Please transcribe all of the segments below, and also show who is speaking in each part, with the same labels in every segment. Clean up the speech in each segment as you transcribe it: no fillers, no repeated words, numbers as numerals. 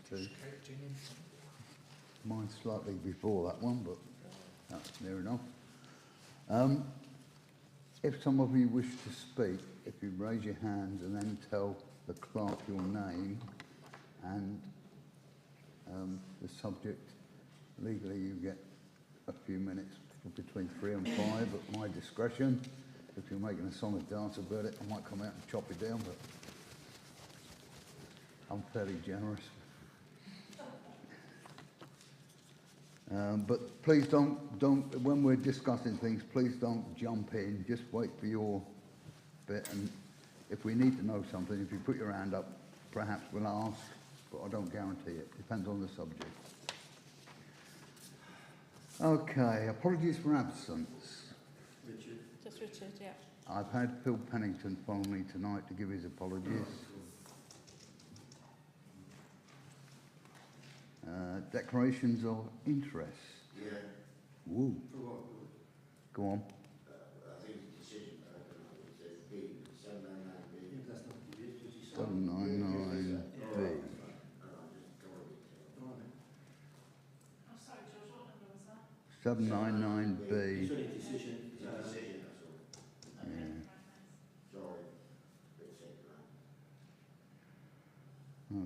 Speaker 1: two. Mine's slightly before that one, but that's near enough. If some of you wish to speak, if you raise your hands and then tell the clerk your name and the subject, legally you get a few minutes between 3 and 5 at my discretion. If you're making a song and dance about it, I might come out and chop it down, but I'm fairly generous. But please don't, when we're discussing things, please don't jump in. Just wait for your bit. And if we need to know something, if you put your hand up, perhaps we'll ask, but I don't guarantee it. Depends on the subject. Okay, apologies for absence.
Speaker 2: Richard. Just Richard, yeah.
Speaker 1: I've had Phil Pennington phone me tonight to give his apologies. Declarations of interest.
Speaker 3: Yeah.
Speaker 1: Woo.
Speaker 3: For what?
Speaker 1: Go on.
Speaker 3: I think it's a decision. It says B, 799B.
Speaker 4: That's not the bid,
Speaker 1: 799B.
Speaker 2: Oh, sorry, George, what number was that?
Speaker 1: 799B.
Speaker 4: It's only a decision.
Speaker 3: It's a decision, that's all.
Speaker 1: Yeah.
Speaker 3: Sorry. Bit simple.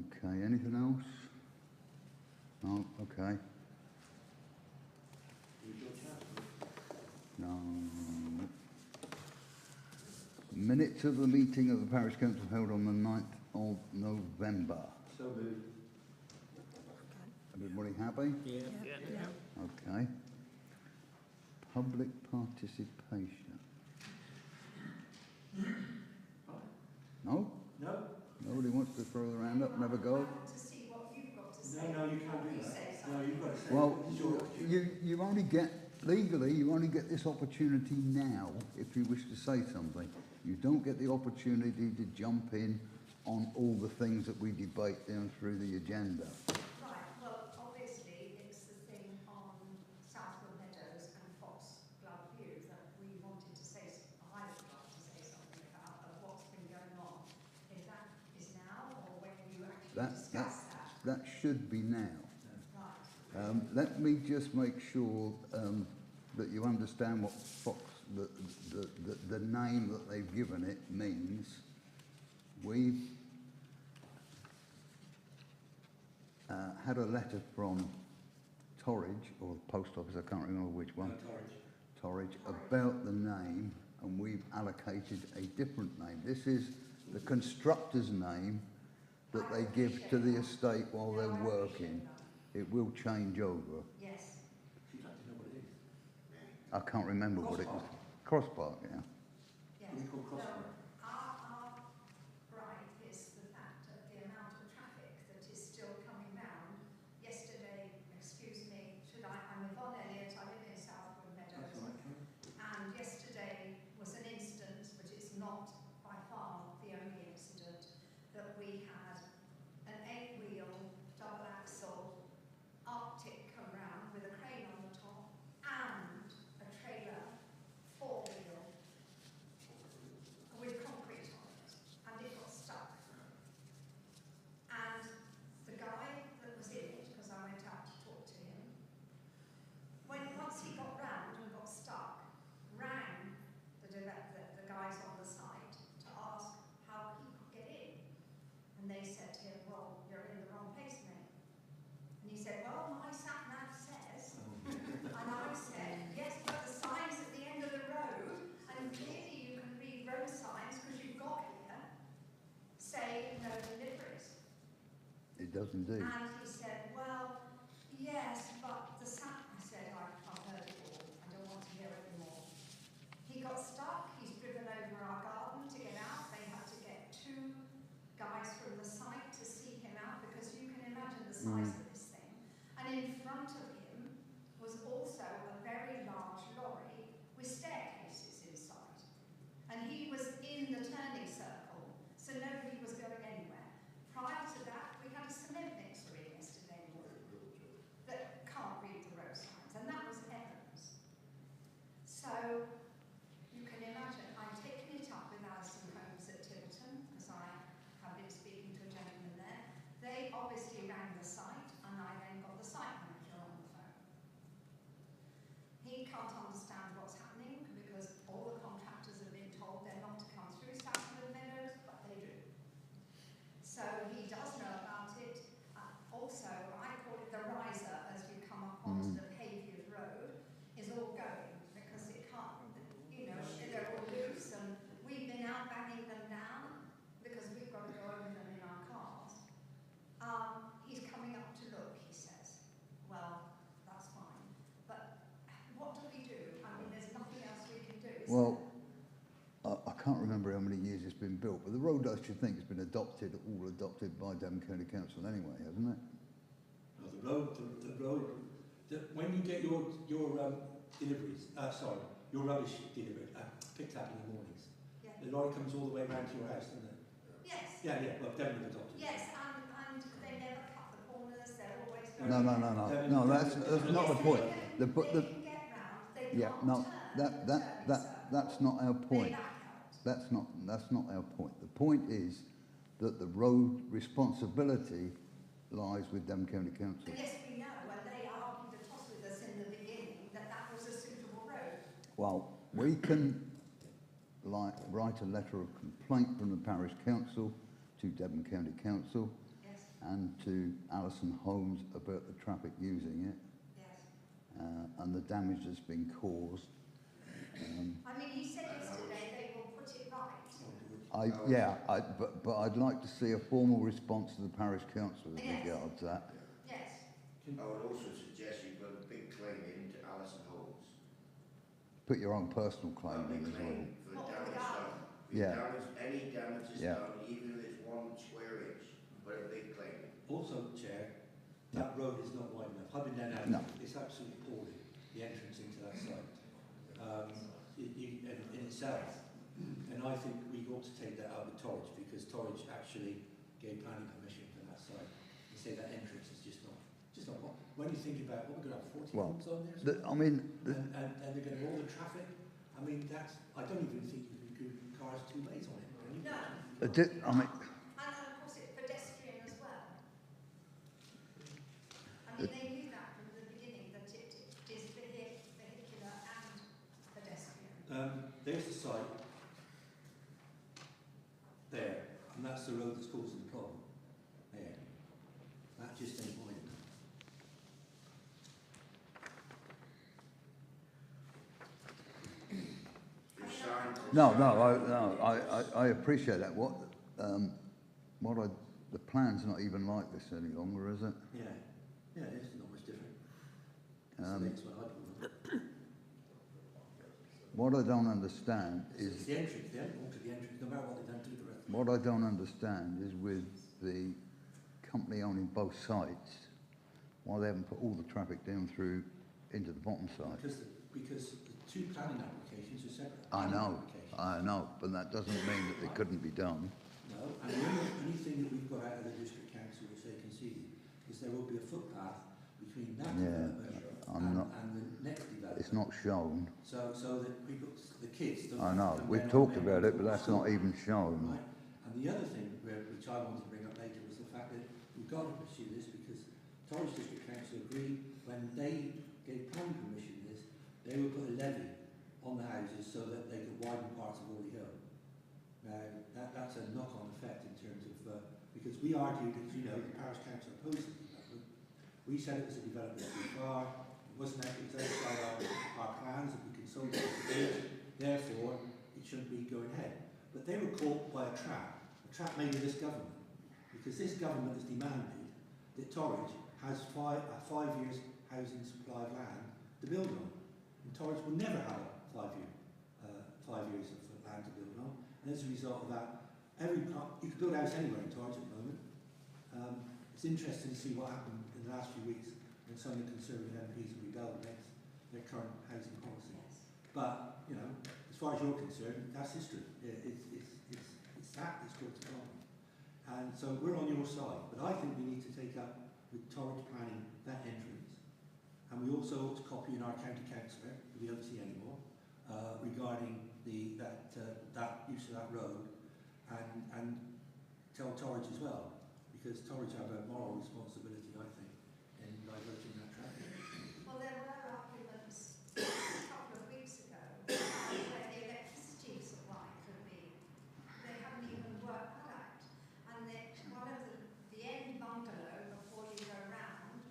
Speaker 1: Okay, anything else? No, okay. No. Minutes of the meeting of the Parish Council held on the 9th of November.
Speaker 4: So moved.
Speaker 1: Everybody happy?
Speaker 4: Yeah.
Speaker 1: Okay. Public participation. No?
Speaker 4: No?
Speaker 1: Nobody wants to throw their hand up and have a go?
Speaker 2: To see what you've got to say.
Speaker 4: No, you can't do that. No, you've got to say.
Speaker 1: Well,
Speaker 4: it's your-
Speaker 1: you only get, legally, you only get this opportunity now if you wish to say something. You don't get the opportunity to jump in on all the things that we debate down through the agenda.
Speaker 5: Right, well, obviously, it's the thing on Southwood Meadows and Fox Glove View that we wanted to say, I would like to say something about, of what's been going on. If that is now, or when you actually discuss that?
Speaker 1: That should be now.
Speaker 5: Right.
Speaker 1: Let me just make sure that you understand what Fox, the name that they've given it means. We've had a letter from Torridge, or the post office, I can't remember which one. Torridge, about the name, and we've allocated a different name. This is the constructor's name that they give to the estate while they're working. It will change over.
Speaker 5: Yes.
Speaker 4: You'd like to know what it is.
Speaker 1: I can't remember what it was. Crosspark, yeah.
Speaker 5: Yes.
Speaker 4: We call crossbar.
Speaker 5: Our gripe is the fact of the amount of traffic that is still coming round. Yesterday, excuse me, I'm Yvonne Elliott, I live in Southwood Meadows.
Speaker 4: That's right.
Speaker 5: And yesterday was an incident, but it's not by far the only incident, that we had an 8-wheel double axle Arctic come round with a crane on the top and a trailer 4-wheel with concrete on it, and it got stuck. And the guy that was in it, because I went out to talk to him, once he got round and got stuck, rang the guys on the site to ask how he could get in. And they said to him, well, you're in the wrong place, mate. And he said, well, my sat nav says. And I said, yes, but the sign's at the end of the road, and clearly you can read road signs because you've got here, say no deliveries.
Speaker 1: It does indeed.
Speaker 5: And he said, well, yes, but the sat, I said, I've heard it all, I don't want to hear it anymore. He got stuck, he's driven over our garden to get out, they had to get 2 guys from the site to see him out, because you can imagine the size of this thing. And in front of him was also a very large lorry with staircases inside. And he was in the turning circle, so nobody was going anywhere. Prior to that, we had a cement mixer in yesterday morning that can't read the road signs, and that was Evans. So you can
Speaker 1: built, but the road I should think has been all adopted by Devon County Council anyway, hasn't it?
Speaker 4: No, the road, when you get your deliveries, your rubbish delivered, picked up in the mornings,
Speaker 5: Yeah.
Speaker 4: the lorry comes all the way round to your house, doesn't it?
Speaker 5: Yes.
Speaker 4: Yeah, well, Devon have adopted it.
Speaker 5: Yes, and they never cut the corners, they're always very...
Speaker 1: No, that's not the point.
Speaker 5: They can get round, they
Speaker 1: Yeah,
Speaker 5: can't
Speaker 1: no,
Speaker 5: turn.
Speaker 1: that's not our point.
Speaker 5: They back out.
Speaker 1: That's not our point. The point is that the road responsibility lies with Devon County Council.
Speaker 5: And yes, we know, and they argued a toss with us in the beginning that was a suitable road.
Speaker 1: Well, we can write a letter of complaint from the parish council to Devon County Council
Speaker 5: Yes,
Speaker 1: and to Alison Holmes about the traffic using it
Speaker 5: yes.
Speaker 1: and the damage that's been caused.
Speaker 5: I mean, he said yesterday they will put it right.
Speaker 1: But I'd like to see a formal response to the parish council with
Speaker 5: Yes.
Speaker 1: regard to that.
Speaker 5: Yes.
Speaker 3: I would also suggest you put a big claim in to Alison Holmes.
Speaker 1: Put your own personal claim
Speaker 3: A big
Speaker 1: in as well.
Speaker 3: claim for
Speaker 5: Not for
Speaker 3: damage
Speaker 5: the
Speaker 3: done.
Speaker 5: garden.
Speaker 3: For
Speaker 1: Yeah.
Speaker 3: Any damage is
Speaker 1: Yeah.
Speaker 3: done, even if it's 1 square inch, put a big claim in.
Speaker 4: Also, Chair, that road is not wide enough. I've been there now.
Speaker 1: No.
Speaker 4: It's absolutely appalling, the entrance into that site. In itself. And I think we ought to take that out with Torridge, because Torridge actually gave planning permission for that site. They say that entrance is just not when you think about what we're going to have 40 homes on there.
Speaker 1: And
Speaker 4: And they're going to all the traffic. I mean, I don't even think you can do cars 2 ways on it. Can you?
Speaker 5: No.
Speaker 1: of
Speaker 5: course it's pedestrian as well. I mean, they knew that from the beginning, that it is vehicular and pedestrian.
Speaker 4: There's the site. There. And that's the road that's causing the problem. There. That just ain't wide enough.
Speaker 3: You're starting to...
Speaker 1: I appreciate that. The plan's not even like this any longer, is it?
Speaker 4: Yeah, it's not much different. That's what I do.
Speaker 1: What I don't understand
Speaker 4: It's
Speaker 1: is
Speaker 4: the entrance, they haven't altered the entrance, no matter what they've done to the rest.
Speaker 1: what I don't understand is with the company owning both sites, why they haven't put all the traffic down through into the bottom side.
Speaker 4: Because the 2 planning applications are separate.
Speaker 1: I
Speaker 4: planning
Speaker 1: know,
Speaker 4: applications.
Speaker 1: but that doesn't mean that it couldn't be done.
Speaker 4: No, and the only thing that we've got out of the district council, which they conceded, is there will be a footpath between that development and the next development.
Speaker 1: It's not shown.
Speaker 4: So that people, the kids don't...
Speaker 1: I know,
Speaker 4: come
Speaker 1: we've
Speaker 4: down
Speaker 1: talked
Speaker 4: there
Speaker 1: about it, but
Speaker 4: to
Speaker 1: that's
Speaker 4: school.
Speaker 1: not even shown.
Speaker 4: Right. And the other thing which I wanted to bring up later was the fact that we've got to pursue this, because Torridge District Council agreed when they gave planning permission to this, they would put a levy on the houses so that they could widen parts of Orley Hill. Now, that's a knock-on effect in terms of, because we argued, as you know, the parish council opposed the development. We said it was a development too far, it was outside our plans that we consulted with the village, therefore it shouldn't be going ahead. But they were caught by a trap made of this government, because this government has demanded that Torridge has 5 years housing supply of land to build on. And Torridge will never have a 5 years of land to build on. And as a result of that, you can build a house anywhere in Torridge at the moment. It's interesting to see what happened in the last few weeks when some of the Conservative MPs rebelled against their current housing policy. But, you know, as far as you're concerned, that's history. It's that that's caused the problem. And so we're on your side. But I think we need to take up with Torridge planning that entrance. And we also ought to copy in our county councillor, who we don't see anymore, regarding that use of that road, and tell Torridge as well, because Torridge have a moral responsibility, I think, in diverting that traffic.
Speaker 5: Well, there were arguments a couple of weeks ago where the electricity supply could be. They haven't even worked that out. And one of the end bungalow, before you go round,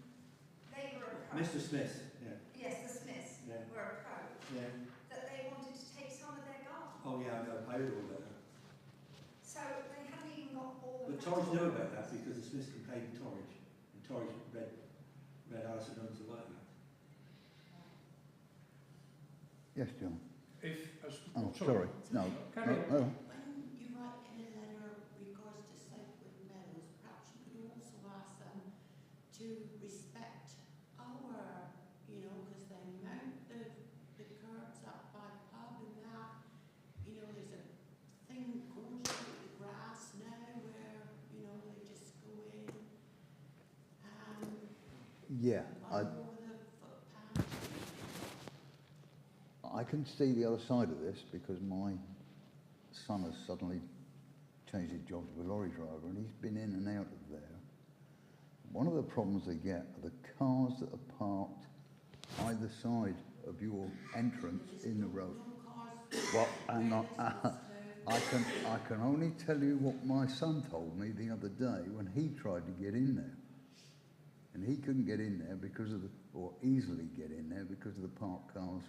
Speaker 5: they were approached.
Speaker 4: Mr. Smith, yeah.
Speaker 5: Yes, the Smiths were approached.
Speaker 4: Yeah.
Speaker 5: That they wanted to take some of their garden.
Speaker 4: Oh yeah, I know. I heard all about that.
Speaker 5: So they haven't even got all the...
Speaker 4: But Torridge knew about that because the Smiths complained to Torridge, and Torridge read Alison Holmes the White Act.
Speaker 1: Yes, John.
Speaker 6: If,
Speaker 1: Oh, sorry. No.
Speaker 6: Carry on.
Speaker 1: No.
Speaker 7: When you write in a
Speaker 1: Yeah,
Speaker 6: Like over the footpath.
Speaker 1: I can see the other side of this because my son has suddenly changed his job to a lorry driver and he's been in and out of there. One of the problems they get are the cars that are parked either side of your entrance in the road. Well, and I can only tell you what my son told me the other day when he tried to get in there. And he couldn't get in there because of the, or easily get in there because of the parked cars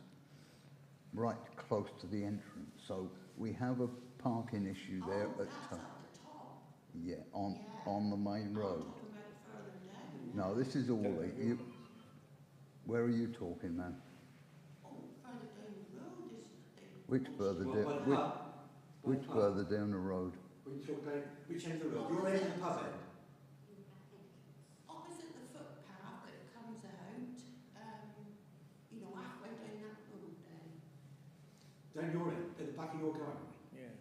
Speaker 1: right close to the entrance. So we have a parking issue there
Speaker 6: Oh,
Speaker 1: at
Speaker 6: that's
Speaker 1: top.
Speaker 6: at the top.
Speaker 1: Yeah, on
Speaker 6: Yeah.
Speaker 1: the main road.
Speaker 6: I'm talking about further down.
Speaker 1: No, this is all you. Where are you talking, man?
Speaker 6: Oh, further down the road is the thing.
Speaker 1: Which further
Speaker 4: Well,
Speaker 1: down?
Speaker 4: by the
Speaker 1: Which,
Speaker 4: pub. By
Speaker 1: which
Speaker 4: the pub.
Speaker 1: further down the road?
Speaker 4: When you talk about which end of the road, your end of the pub end.
Speaker 6: Opposite the footpath that comes out, you know, halfway down that road then.
Speaker 4: Down your end, at the back of your garden.
Speaker 7: Yeah.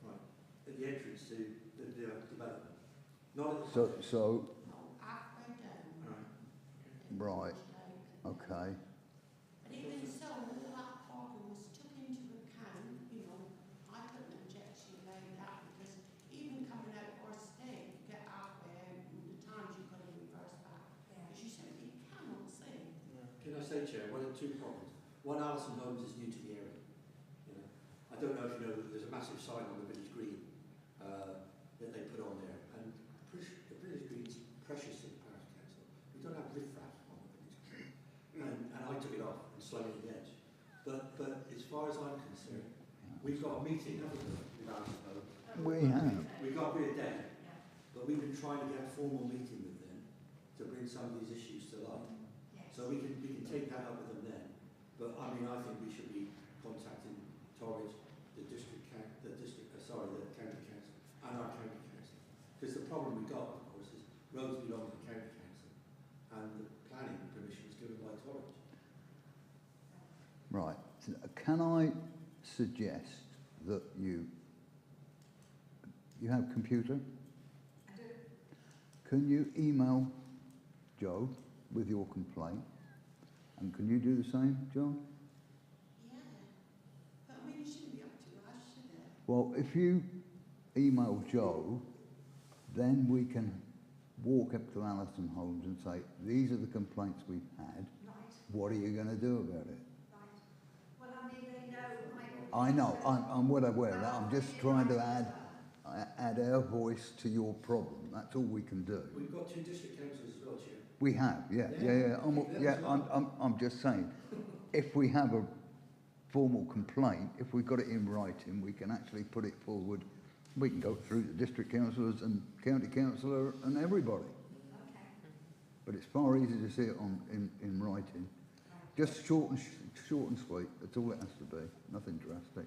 Speaker 4: Right. At the entrance to the development. Not at the
Speaker 1: So,
Speaker 4: pub end.
Speaker 1: so,
Speaker 6: No, halfway down.
Speaker 1: right, okay.
Speaker 6: And even so, all that parking was took into account, you know, I put an objection about that because even coming out of our state, you get halfway out and the times you've got to reverse back. Because you simply cannot see.
Speaker 4: Can I say, Chair, one of two problems. One, Alison Holmes is new to the area. You know, I don't know if you know that there's a massive sign on the village green that they put on there, and the village green's precious to the parish council. We don't have riffraff on the village green, and I took it off and slung it in the edge. But as far as I'm concerned, we've got a meeting, haven't we, with Alison Holmes?
Speaker 1: We have.
Speaker 4: We've got to be a day, but we've been trying to get a formal meeting with them to bring some of these issues to light. So we can take that up with them then. But I mean, I think we should be contacting Torridge, the county council, and our county council. Because the problem we've got, of course, is roads belong to the county council, and the planning permission is given by Torridge.
Speaker 1: Right. Can I suggest that you have a computer?
Speaker 5: I do.
Speaker 1: Can you email Joe with your complaint? And can you do the same, John?
Speaker 6: Yeah. But I mean, it shouldn't be up to us, should it?
Speaker 1: Well, if you email Joe, then we can walk up to Alison Holmes and say, these are the complaints we've had.
Speaker 5: Right,
Speaker 1: What are you going to do about it?
Speaker 5: right. Well, I mean, they know
Speaker 1: I know, I'm well aware of that. I'm just trying to add our voice to your problem. That's all we can do.
Speaker 4: We've got two district councils as well, Chair.
Speaker 1: We have, I'm just saying, if we have a formal complaint, if we've got it in writing, we can actually put it forward. We can go through the district councillors and county councillor and everybody.
Speaker 5: Okay.
Speaker 1: But it's far easier to see it in writing. Just short and sweet. That's all it has to be. Nothing drastic.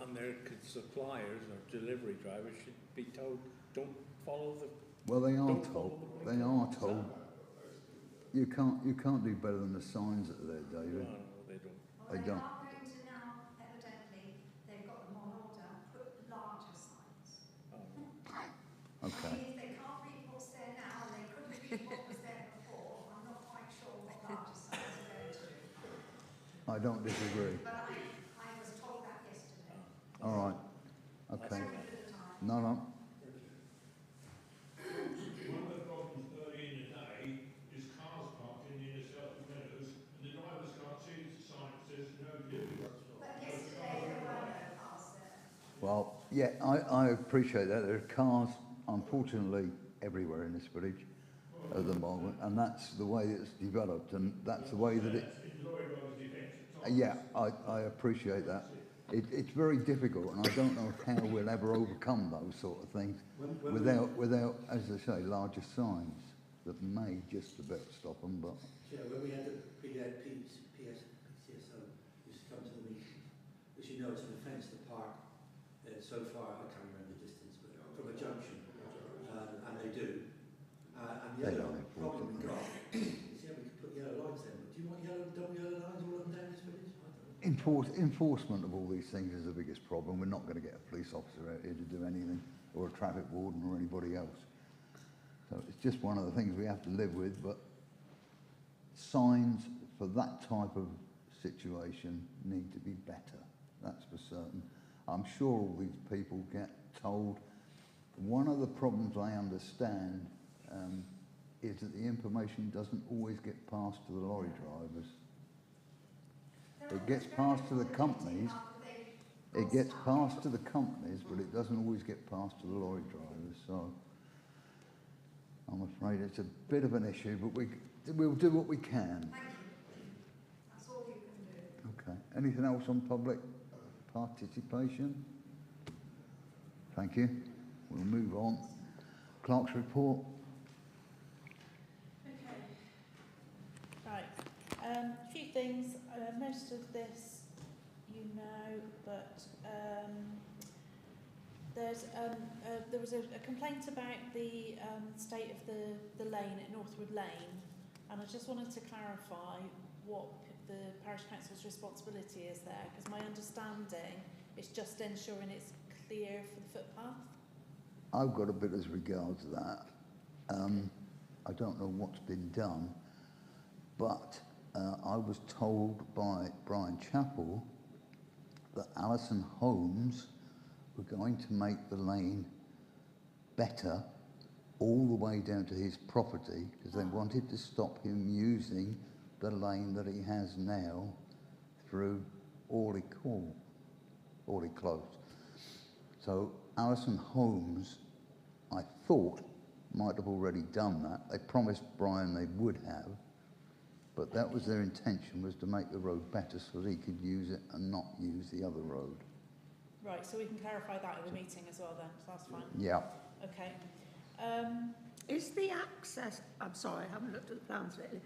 Speaker 7: And their suppliers or delivery drivers should be told, don't follow the...
Speaker 1: Well, they are
Speaker 7: Don't
Speaker 1: told.
Speaker 7: follow the
Speaker 1: They
Speaker 7: rules.
Speaker 1: are told. You can't do better than the signs that are there, David.
Speaker 7: No, they don't.
Speaker 5: Well,
Speaker 1: They
Speaker 5: they
Speaker 1: don't.
Speaker 5: are going to now, evidently, they've got them on order, put larger signs.
Speaker 7: Oh.
Speaker 1: Okay.
Speaker 5: I mean, if they can't read what's there now, and they couldn't read what was there before, I'm not quite sure what larger signs are going to do.
Speaker 1: I don't disagree.
Speaker 5: But I was told that yesterday.
Speaker 1: All right. Okay.
Speaker 5: Sorry for the time.
Speaker 1: No.
Speaker 8: One of the problems early in the day is cars parked in the inner circle meadows and the drivers can't see the sign that says no delivery.
Speaker 5: But yesterday, there were no cars there.
Speaker 1: Well, yeah, I appreciate that. There are cars, unfortunately, everywhere in this village at the moment, and that's the way it's developed, and that's the way that it.
Speaker 8: In lorry drivers' defence at times.
Speaker 1: Yeah, I appreciate that. It's very difficult, and I don't know how we'll ever overcome those sort of things without, as I say, larger signs that may just about stop them. But
Speaker 4: Yeah, when we had the PCSO used to come to the meetings, as you know, it's an offence to park so far, I can't remember the distance, but from a junction, and they do. And the
Speaker 1: They
Speaker 4: other
Speaker 1: don't
Speaker 4: problem
Speaker 1: enforce
Speaker 4: we've
Speaker 1: it.
Speaker 4: got is, yeah, we could put yellow lines in, but do you want double yellow lines all up and down this village? I don't know.
Speaker 1: enforcement of all these things is the biggest problem. We're not going to get a police officer out here to do anything, or a traffic warden or anybody else. So it's just one of the things we have to live with, but signs for that type of situation need to be better, that's for certain. I'm sure all these people get told. One of the problems I understand is that the information doesn't always get passed to the lorry drivers. It gets passed to the companies. It gets passed to the companies, but it doesn't always get passed to the lorry drivers. So I'm afraid it's a bit of an issue, but we'll do what we can.
Speaker 5: Thank you. That's all you can do.
Speaker 1: Okay. Anything else on public participation? Thank you. We'll move on. Clerk's report.
Speaker 2: Okay. Right. A few things. Most of this you know, but there was a complaint about the state of the lane at Northwood Lane, and I just wanted to clarify what the parish council's responsibility is there, because my understanding is just ensuring it's clear for the footpath.
Speaker 1: I've got a bit as regards that. I don't know what's been done, but I was told by Brian Chappell that Alison Holmes were going to make the lane better all the way down to his property, because they wanted to stop him using the lane that he has now through Orley Close. So Alison Holmes, I thought, might have already done that. They promised Brian they would have, but that was their intention, was to make the road better so that he could use it and not use the other road.
Speaker 2: Right, so we can clarify that at the meeting as well then, so that's fine.
Speaker 1: Yeah.
Speaker 2: Okay.
Speaker 9: Is the access, I'm sorry, I haven't looked at the plans lately,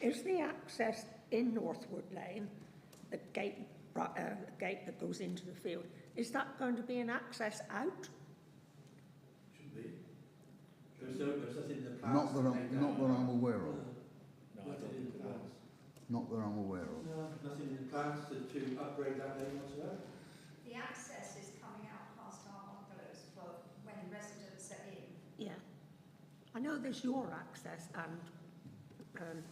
Speaker 9: is the access in Northwood Lane, the gate that goes into the field, is that going to be an access out?
Speaker 4: Should be. There's nothing in the plans.
Speaker 1: Not that I'm aware of.
Speaker 7: No, I
Speaker 4: Nothing
Speaker 7: don't
Speaker 4: in
Speaker 7: think
Speaker 4: the
Speaker 7: it
Speaker 4: plans.
Speaker 1: Not that I'm aware of.
Speaker 4: No, nothing in the plans to upgrade that lane whatsoever.
Speaker 5: The access is coming out past our bungalows for when residents are in.
Speaker 9: Yeah. I know there's your access and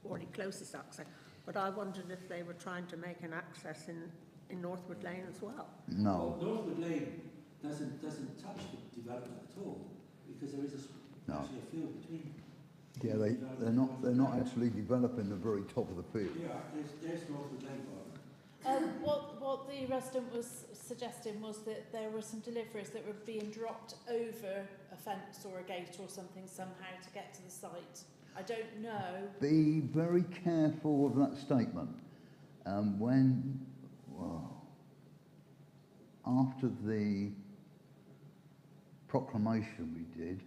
Speaker 9: Orley Close's access, but I wondered if they were trying to make an access in Northwood Lane as well.
Speaker 1: No.
Speaker 4: Well, Northwood Lane doesn't touch the development at all, because there is
Speaker 1: No.
Speaker 4: actually a field between.
Speaker 1: Yeah, they're not actually developing the very top of the field.
Speaker 4: Yeah, there's Northwood Lane, Bob.
Speaker 2: What the resident was suggesting was that there were some deliveries that were being dropped over a fence or a gate or something somehow to get to the site. I don't know.
Speaker 1: Be very careful of that statement. After the proclamation we did,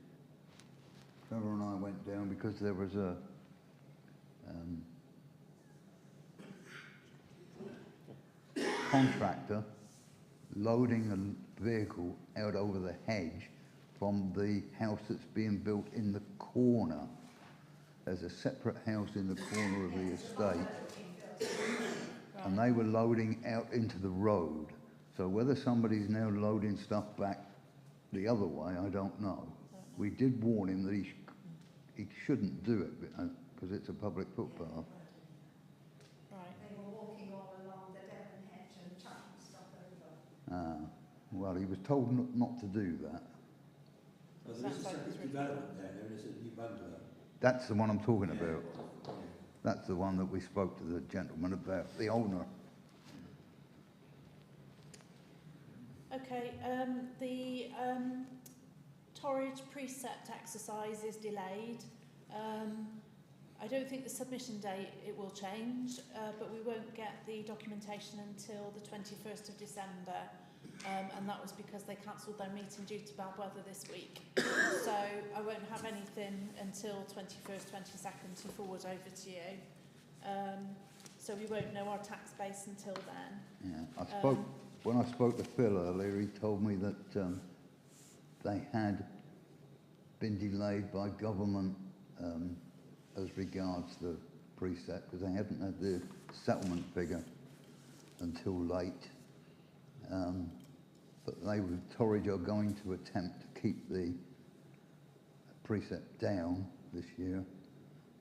Speaker 1: Trevor and I went down because there was a contractor loading a vehicle out over the hedge from the house that's being built in the corner. There's a separate house in the corner of the estate, and they were loading out into the road. So whether somebody's now loading stuff back the other way, I don't know. We did warn him that he shouldn't do it because it's a public footpath.
Speaker 2: Right.
Speaker 5: They were walking all along the Devon hedge and chucking stuff over.
Speaker 1: Well, he was told not to do that.
Speaker 4: Well, there is a separate development there is a new bungalow.
Speaker 1: That's the one I'm talking
Speaker 4: Yeah.
Speaker 1: about. That's the one that we spoke to the gentleman about, the owner.
Speaker 2: Okay, the Torridge precept exercise is delayed. I don't think the submission date, it will change, but we won't get the documentation until the 21st of December. And that was because they cancelled their meeting due to bad weather this week. So I won't have anything until 21st, 22nd to forward over to you. So we won't know our tax base until then.
Speaker 1: Yeah, when I spoke to Phil earlier, he told me that they had been delayed by government as regards the precept, because they hadn't had the settlement figure until late. But Torridge are going to attempt to keep the precept down this year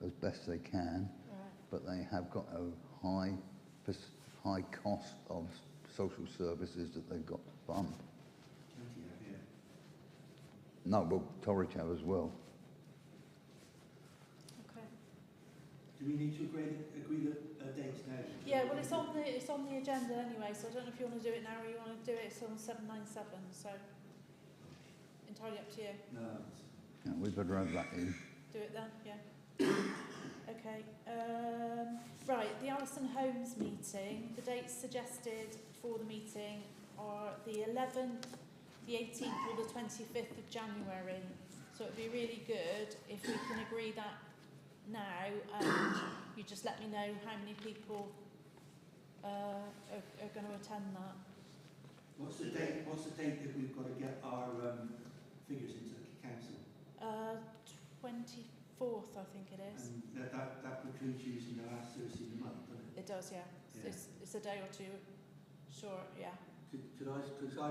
Speaker 1: as best they can,
Speaker 2: Right.
Speaker 1: but they have got a high cost of social services that they've got to fund.
Speaker 4: County have, yeah.
Speaker 1: No, well, Torwich have as well.
Speaker 2: Okay.
Speaker 4: Do we need to agree the dates now?
Speaker 2: Yeah, well, it's on the agenda anyway, so I don't know if you want to do it now or you want to do it. It's on 797, so entirely up to you.
Speaker 4: No.
Speaker 1: Yeah, we better have that in.
Speaker 2: Do it then, yeah. Okay. Right, the Alison Holmes meeting. The dates suggested for the meeting are the 11th, the 18th, or the 25th of January. So it'd be really good if we can agree that now, and you just let me know how many people are going to attend that.
Speaker 4: What's the date that we've got to get our figures into the council?
Speaker 2: 24th, I think it is.
Speaker 4: And that precludes using the last Thursday of the month, doesn't it?
Speaker 2: It does, yeah.
Speaker 4: Yeah.
Speaker 2: It's a day or two short, yeah.
Speaker 4: Could I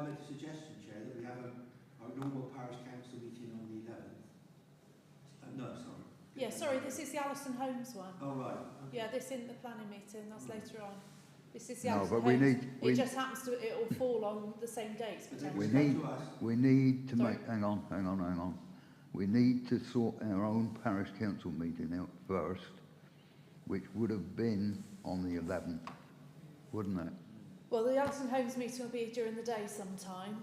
Speaker 4: make a suggestion, Chair, that we have our normal parish council meeting on the 11th? No, sorry.
Speaker 2: Yeah, sorry, this is the Alison Holmes one.
Speaker 4: Oh, right. Okay.
Speaker 2: Yeah, this isn't the planning meeting, that's later on. This is the
Speaker 1: No,
Speaker 2: Alison
Speaker 1: but
Speaker 2: Holmes.
Speaker 1: we
Speaker 2: It just happens to, it'll fall on the same dates
Speaker 4: But then
Speaker 2: potentially.
Speaker 4: it's up to us.
Speaker 1: We need to
Speaker 2: Sorry.
Speaker 1: make, hang on. We need to sort our own parish council meeting out first, which would have been on the 11th, wouldn't it?
Speaker 2: Well, the Alison Holmes meeting will be during the day sometime.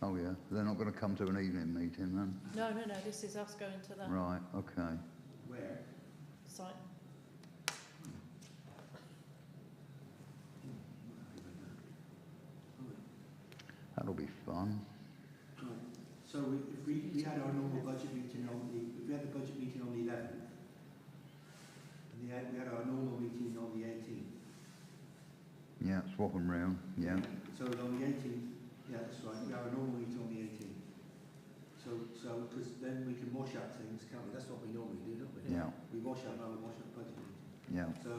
Speaker 1: Oh yeah, they're not going to come to an evening meeting then?
Speaker 2: No, this is us going to the
Speaker 1: Right, okay.
Speaker 4: Where?
Speaker 2: site.
Speaker 1: That'll be fun.
Speaker 4: Right. So if we had our normal budget meeting if we had the budget meeting on the 11th, and we had our normal meeting on the 18th.
Speaker 1: Yeah, swap them round, yeah.
Speaker 4: So on the 18th, yeah, that's right, we have a normal meeting on the 18th. So, because then we can wash up things, can't we? That's what we normally do, don't we?
Speaker 1: Yeah.
Speaker 4: We wash up our budget meeting.
Speaker 1: Yeah.
Speaker 4: So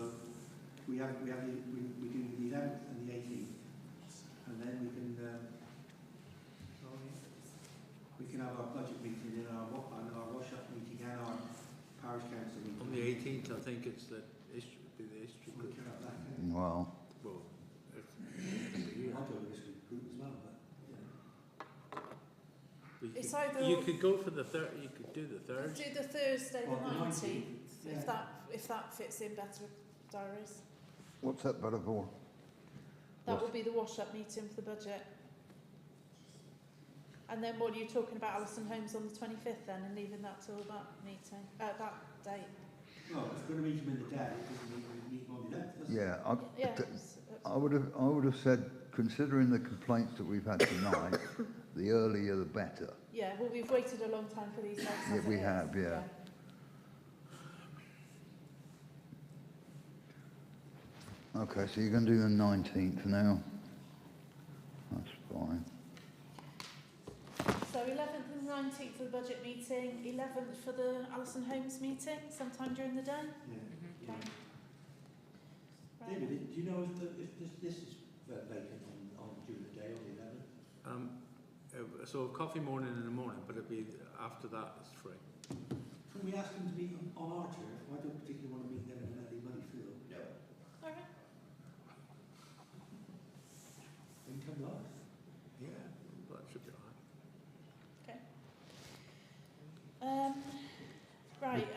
Speaker 4: we do the 11th and the 18th, and then we can have our budget meeting and our wash up meeting and our parish council meeting.
Speaker 7: On the 18th, I think it's the history
Speaker 4: We
Speaker 7: group.
Speaker 4: can have that. Can't we?
Speaker 1: Well,
Speaker 7: Well,
Speaker 4: I'll go with this group as well, but
Speaker 2: It's either
Speaker 7: you could go for the third. You could do the third.
Speaker 2: do the Thursday
Speaker 4: Well,
Speaker 2: the
Speaker 4: the
Speaker 2: 19th,
Speaker 4: 19th,
Speaker 2: if that fits in better with diaries.
Speaker 1: what's that better for?
Speaker 2: That will be the wash-up meeting for the budget. And then what are you talking about, Alison Holmes on the 25th then, and leaving that till that meeting, that date?
Speaker 4: well, if we're going to meet them in the day, it doesn't meet them on the 11th, does it?
Speaker 1: Yeah,
Speaker 2: Yeah.
Speaker 1: I would have said, considering the complaints that we've had tonight, the earlier the better.
Speaker 2: Yeah, well, we've waited a long time for these dates.
Speaker 1: Yeah, we
Speaker 2: hasn't it?
Speaker 1: have, yeah. Okay, so you're going to do the 19th now. That's fine.
Speaker 2: So 11th and 19th for the budget meeting, 11th for the Alison Holmes meeting, sometime during the day?
Speaker 4: Yeah.
Speaker 2: Okay. Right.
Speaker 4: David, do you know if this is vacant on during the day on the 11th?
Speaker 7: So coffee morning in the morning, but it'll be after that. It's free.
Speaker 4: Can we ask them to meet on our turf? I don't particularly want to meet them in an early money field.
Speaker 3: No.
Speaker 2: All right.
Speaker 4: They can come live.
Speaker 7: Yeah, that should be all right.
Speaker 2: Okay. Right.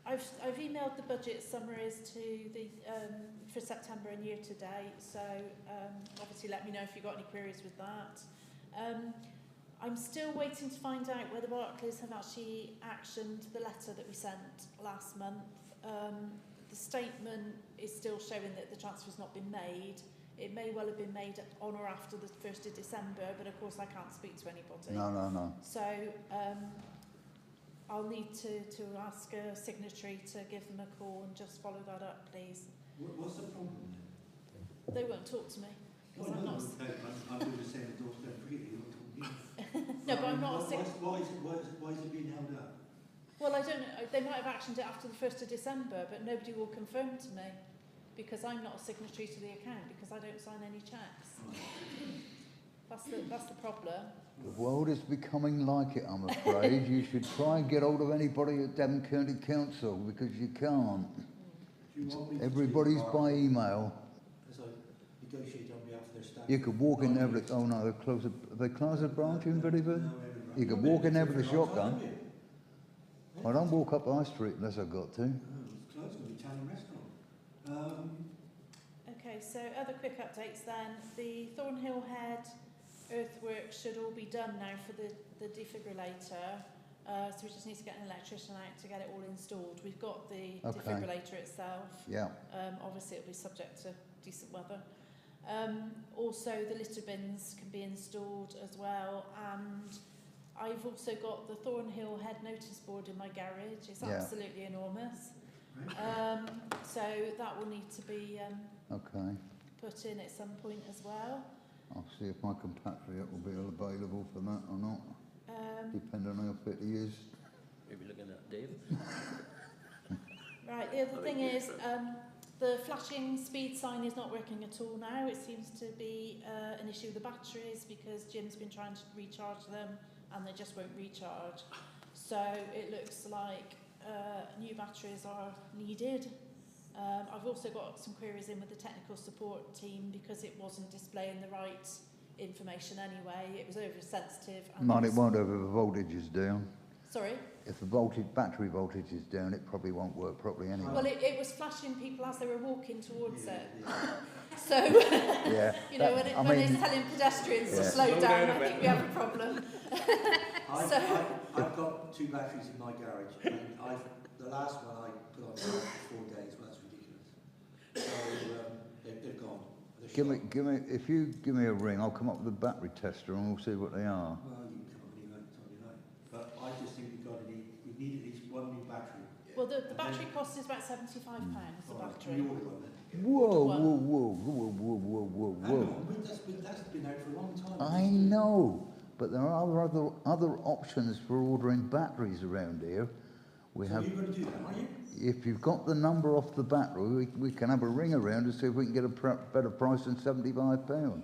Speaker 2: I've emailed the budget summaries to the for September and year to date. So obviously, let me know if you've got any queries with that. I'm still waiting to find out whether Barclays have actually actioned the letter that we sent last month. The statement is still showing that the transfer's not been made. It may well have been made on or after the 1st of December, but of course I can't speak to anybody.
Speaker 1: No.
Speaker 2: So I'll need to ask a signatory to give them a call and just follow that up, please.
Speaker 4: What's the problem then?
Speaker 2: They won't talk to me. 'Cause
Speaker 4: Well,
Speaker 2: I'm
Speaker 4: no,
Speaker 2: not,
Speaker 4: I'm doing the same as don't freely.
Speaker 2: no, but I'm not a
Speaker 4: Why is it being held up?
Speaker 2: Well, I don't know. They might have actioned it after the 1st of December, but nobody will confirm to me because I'm not a signatory to the account because I don't sign any checks. That's the problem.
Speaker 1: The world is becoming like it, I'm afraid. You should try and get hold of anybody at Devon County Council, because you can't.
Speaker 4: Do you want me to
Speaker 1: Everybody's
Speaker 4: speak
Speaker 1: by email.
Speaker 4: as I negotiate on behalf of their staff?
Speaker 1: You could walk in there with, oh no, they close a branch in Biddyford?
Speaker 4: No,
Speaker 1: You could walk in there with a shotgun. I don't walk up High Street unless I've got to.
Speaker 4: Oh, it's closed, going to be Italian restaurant.
Speaker 2: Okay, so other quick updates then. The Thornhill Head earthworks should all be done now for the defibrillator. So we just need to get an electrician out to get it all installed. We've got the defibrillator itself.
Speaker 1: Yeah.
Speaker 2: Obviously it'll be subject to decent weather. Also the litter bins can be installed as well, and I've also got the Thornhill Head notice board in my garage. It's absolutely enormous. So that will need to be put in at some point as well.
Speaker 1: I'll see if my compatriot will be available for that or not, depending on how fit he is.
Speaker 10: Maybe looking at Dave.
Speaker 2: Right, the other thing is the flashing speed sign is not working at all now. It seems to be an issue with the batteries, because Jim's been trying to recharge them and they just won't recharge. So it looks like new batteries are needed. I've also got some queries in with the technical support team, because it wasn't displaying the right information anyway. It was oversensitive.
Speaker 1: Man, it won't if the voltage is down.
Speaker 2: Sorry?
Speaker 1: If the battery voltage is down, it probably won't work properly anyway.
Speaker 2: Well, it was flashing people as they were walking towards it. So, you know, when it's telling pedestrians to slow down, I think we have a problem.
Speaker 4: I've got 2 batteries in my garage, and the last one I put on for 4 days. Well, that's ridiculous. So they've gone.
Speaker 1: If you give me a ring, I'll come up with a battery tester and we'll see what they are.
Speaker 4: Well, you can come up with anything you like. But I just think we need at least 1 new battery.
Speaker 2: Well, the battery cost is about £75, the battery.
Speaker 4: Can you order one then?
Speaker 1: Whoa.
Speaker 4: Hang on, that's been out for a long time.
Speaker 1: I know, but there are other options for ordering batteries around here.
Speaker 4: So you're going to do that, are you?
Speaker 1: If you've got the number off the battery, we can have a ring around and see if we can get a better price than £75.
Speaker 4: And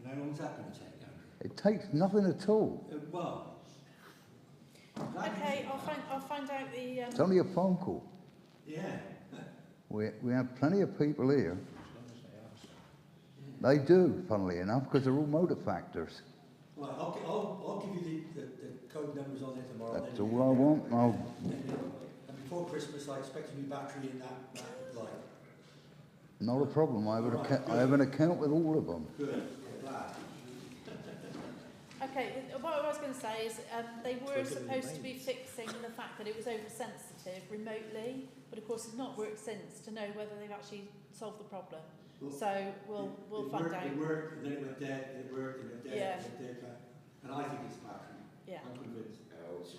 Speaker 4: how long is that going to take, Andrew?
Speaker 1: It takes nothing at all.
Speaker 4: Well.
Speaker 2: Okay, I'll find out the.
Speaker 1: It's only a phone call.
Speaker 4: Yeah.
Speaker 1: We have plenty of people here. They do, funnily enough, because they're all motor factors.
Speaker 4: Well, I'll give you the code numbers on it tomorrow.
Speaker 1: That's all I want.
Speaker 4: And before Christmas, I expect a new battery in that line.
Speaker 1: Not a problem. I have an account with all of them.
Speaker 4: Good. Glad.
Speaker 2: Okay, what I was going to say is they were supposed to be fixing the fact that it was oversensitive remotely, but of course it's not worked since to know whether they've actually solved the problem.
Speaker 4: Well,
Speaker 2: so we'll find out.
Speaker 4: It worked, and then it went dead, it worked, and it went dead, and it went dead. And I think it's a battery.
Speaker 2: Yeah.
Speaker 4: I'm convinced.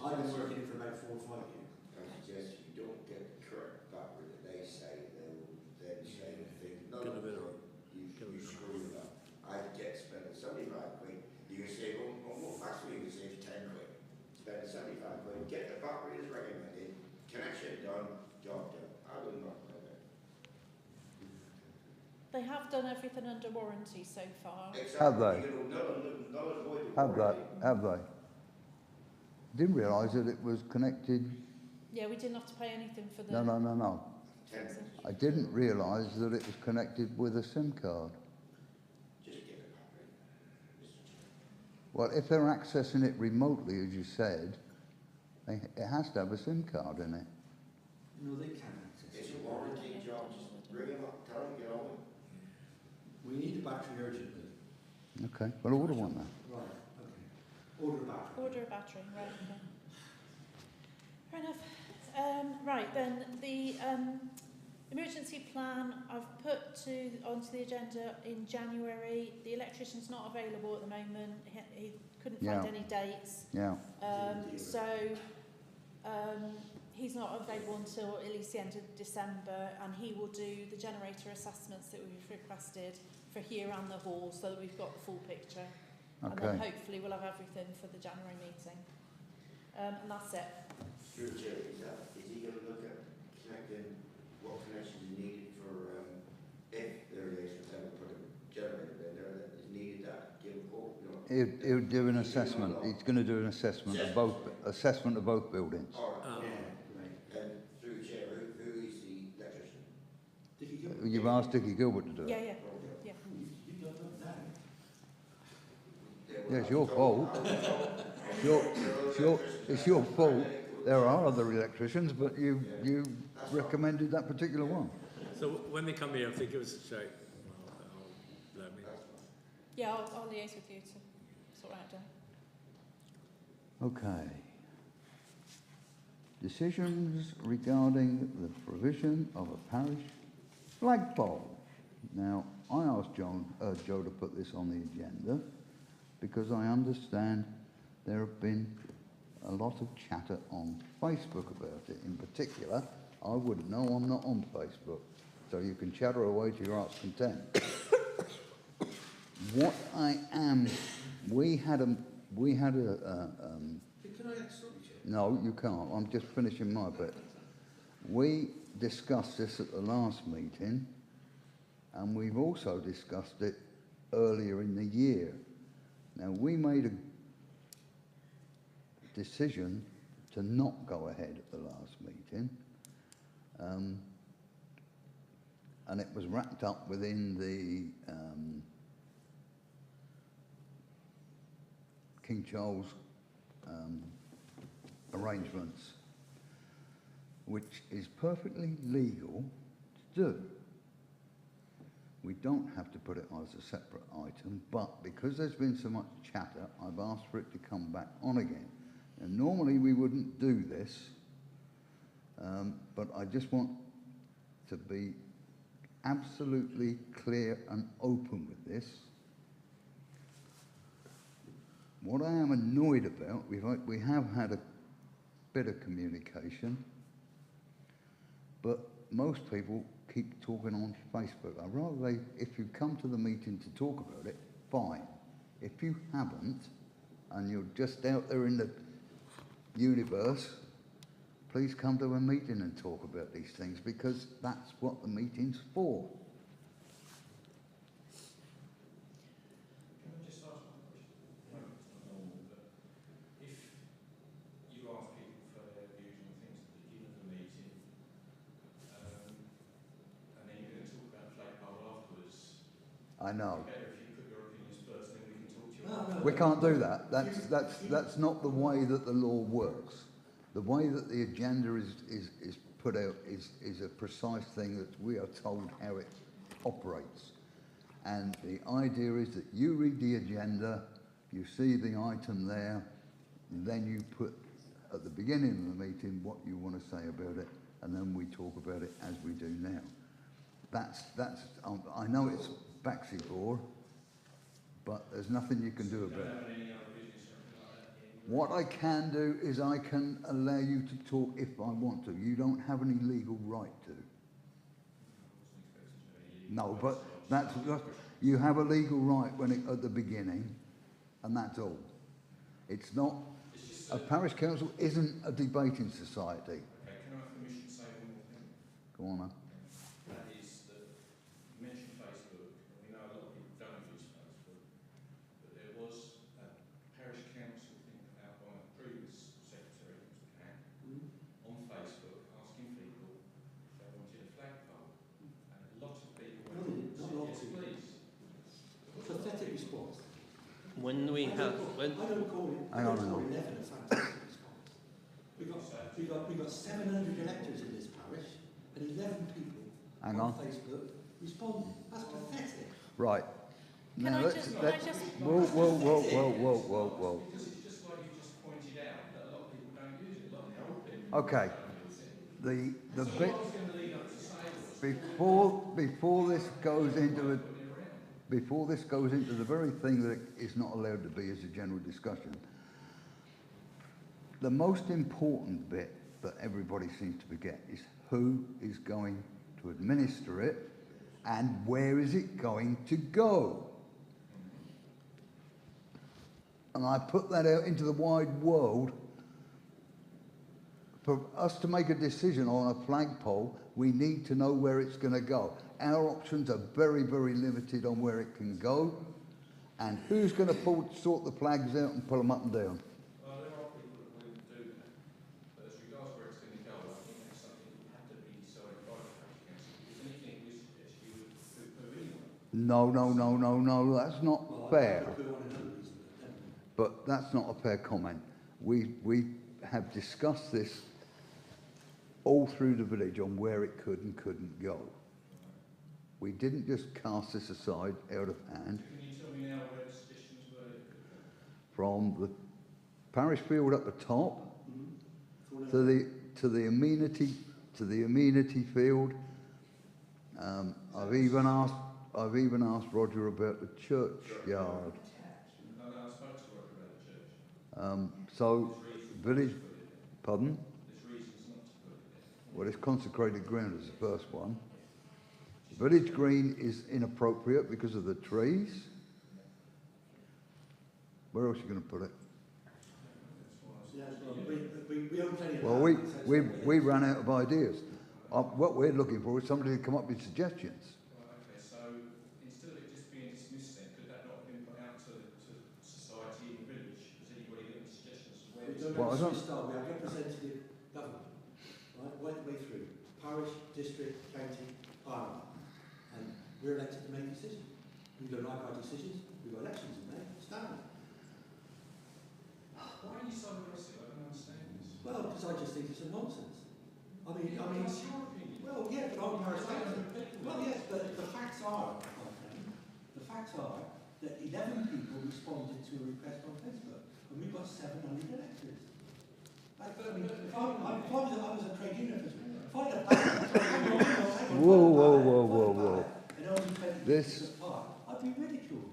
Speaker 4: I've been working it for about 4 or 5 years.
Speaker 3: I suggest you don't get the correct battery that they say, they will then say the thing. No, you screw it up. I'd get spending 75 quid. You can save on what factory you can save 10 quid. Spend 75 quid, get the battery as recommended, connection done, job done. I would not know that.
Speaker 2: They have done everything under warranty so far.
Speaker 3: Exactly.
Speaker 1: Have they? Have they? Didn't realise that it was connected.
Speaker 2: Yeah, we didn't have to pay anything for the.
Speaker 1: No. I didn't realise that it was connected with a SIM card.
Speaker 3: Just get the battery.
Speaker 1: Well, if they're accessing it remotely, as you said, it has to have a SIM card in it.
Speaker 4: No, they can't access
Speaker 3: It's
Speaker 4: it.
Speaker 3: a warranty job. Just bring them up, tell them, get on.
Speaker 4: We need a battery urgently.
Speaker 1: Okay, well, order one then.
Speaker 4: Right, okay. Order a battery.
Speaker 2: Order a battery, right, okay. Fair enough. Right, then, the emergency plan I've put onto the agenda in January. The electrician's not available at the moment. He couldn't find any dates.
Speaker 1: Yeah.
Speaker 2: He's not available until at least the end of December, and he will do the generator assessments that we've requested for here and the hall, so that we've got the full picture.
Speaker 1: Okay.
Speaker 2: And then hopefully we'll have everything for the January meeting. And that's it.
Speaker 3: Through Jerry, is he going to look at connecting what connections are needed for if there is ever put a generator in there that is needed, that give
Speaker 1: He'll do an assessment. He's going to do an assessment of both buildings.
Speaker 3: All right.
Speaker 4: Yeah, great.
Speaker 3: And through the chair, who is the electrician?
Speaker 4: Dickie Gilbert.
Speaker 1: You've asked Dickie Gilbert to do it.
Speaker 2: Yeah.
Speaker 4: You don't know that.
Speaker 1: Yeah, it's your fault. It's your fault. There are other electricians, but you recommended that particular one.
Speaker 7: So when they come here, if they give us a shout, let me.
Speaker 2: Yeah, I'll liaise with you to sort out a day.
Speaker 1: Okay. Decisions regarding the provision of a parish flagpole. Now, I asked Joe to put this on the agenda because I understand there have been a lot of chatter on Facebook about it. In particular, I wouldn't know, I'm not on Facebook, so you can chatter away to your heart's content. What I am, we had a
Speaker 4: Can I stop you, Chair?
Speaker 1: no, you can't. I'm just finishing my bit. We discussed this at the last meeting, and we've also discussed it earlier in the year. Now, we made a decision to not go ahead at the last meeting, and it was wrapped up within the King Charles arrangements, which is perfectly legal to do. We don't have to put it as a separate item, but because there's been so much chatter, I've asked for it to come back on again. And normally we wouldn't do this, but I just want to be absolutely clear and open with this. What I am annoyed about, we have had a bit of communication, but most people keep talking on Facebook. I'd rather if you come to the meeting to talk about it, fine. If you haven't, and you're just out there in the universe, please come to a meeting and talk about these things, because that's what the meeting's for.
Speaker 8: Can I just ask one question? I know it's not normal, but if you ask people for their views on things at the beginning of the meeting, and then you're going to talk about the flagpole afterwards,
Speaker 1: I know.
Speaker 8: it's better if you put your opinions first, then we can talk to you.
Speaker 4: No.
Speaker 1: We can't do that. That's not the way that the law works. The way that the agenda is put out is a precise thing that we are told how it operates. And the idea is that you read the agenda, you see the item there, then you put at the beginning of the meeting what you want to say about it, and then we talk about it as we do now. That's I know it's backseat bore, but there's nothing you can do about it. What I can do is I can allow you to talk if I want to. You don't have any legal right to. No, but that's you have a legal right at the beginning, and that's all. It's not. A parish council isn't a debating society.
Speaker 8: Okay, can I have permission to say one more thing?
Speaker 1: Go on, man.
Speaker 8: That is that you mentioned Facebook, and we know a lot of people don't use Facebook, but there was a parish council thing put out by a previous secretary, Mr. Camp, on Facebook asking people if they wanted a flagpole, and a lot of people went,
Speaker 4: Not a lot of
Speaker 8: yes,
Speaker 4: people.
Speaker 8: please.
Speaker 4: Pathetic response.
Speaker 10: When we have, when,
Speaker 4: I don't call it.
Speaker 1: Hang on, hang on.
Speaker 4: 11 a fantastic response. We got 700 electors in this parish, and 11 people
Speaker 1: Hang
Speaker 4: on
Speaker 1: on.
Speaker 4: Facebook responded. That's pathetic.
Speaker 1: Right.
Speaker 2: Can
Speaker 1: Now
Speaker 2: I
Speaker 1: let's.
Speaker 2: just-
Speaker 1: Whoa.
Speaker 8: Because it's just like you just pointed out, that a lot of people don't use it, a lot of old people
Speaker 1: Okay.
Speaker 8: don't use it.
Speaker 1: The
Speaker 8: So
Speaker 1: bit
Speaker 8: what I was going to lead up to say was,
Speaker 1: before this goes into a. Before this goes into the very thing that is not allowed to be as a general discussion, the most important bit that everybody seems to forget is who is going to administer it and where is it going to go. And I put that out into the wide world. For us to make a decision on a flagpole, we need to know where it's going to go. Our options are very, very limited on where it can go, And who's going to sort the flags out and pull them up and down?
Speaker 8: Well, there are people that will do that, but as regards where it's going to go, I think that's something that would have to be decided by the parish council, because anything we suggest you would poo-poo anyway.
Speaker 1: No, that's not
Speaker 4: Well,
Speaker 1: fair.
Speaker 4: I put one another reason, but never mind.
Speaker 1: But that's not a fair comment. We have discussed this all through the village on where it could and couldn't go. We didn't just cast this aside out of hand.
Speaker 8: Can you tell me now where the suggestions were?
Speaker 1: From the parish field at the top
Speaker 4: Mm-hmm.
Speaker 1: to the amenity field. I've even asked Roger about the churchyard.
Speaker 8: No, I spoke to Roger about the church.
Speaker 1: So village, pardon?
Speaker 8: There's reasons not to put it there.
Speaker 1: Well, it's consecrated ground as the first one. Village green is inappropriate because of the trees. Where else are you going to put it?
Speaker 4: Yeah, well, we own plenty of
Speaker 1: Well,
Speaker 4: land, so
Speaker 1: we ran out of ideas. What we're looking for is somebody to come up with suggestions.
Speaker 8: Right, okay, so instead of it just being dismissed then, could that not have been put out to society in the village? Has anybody got any suggestions as
Speaker 4: We
Speaker 8: well?
Speaker 4: don't
Speaker 1: Well, I
Speaker 4: have
Speaker 1: don't-
Speaker 4: to start. We have representative government, right the way through. Parish, district, county, parliament. And we're elected to make decisions. We don't like our decisions, we've got elections in May, standard.
Speaker 8: Why are you so aggressive? I don't understand this.
Speaker 4: Well, because I just think it's a nonsense. I mean,
Speaker 8: That's your opinion.
Speaker 4: well, yeah, but I'm parish council. Well, yes, but the facts are, my friend, the facts are that 11 people responded to a request on Facebook, and we've got 700 electors. I mean, if I was a trade union official, if I had a hang on,
Speaker 1: Whoa.
Speaker 4: and only 20
Speaker 1: This-
Speaker 4: people apart, I'd be ridiculed.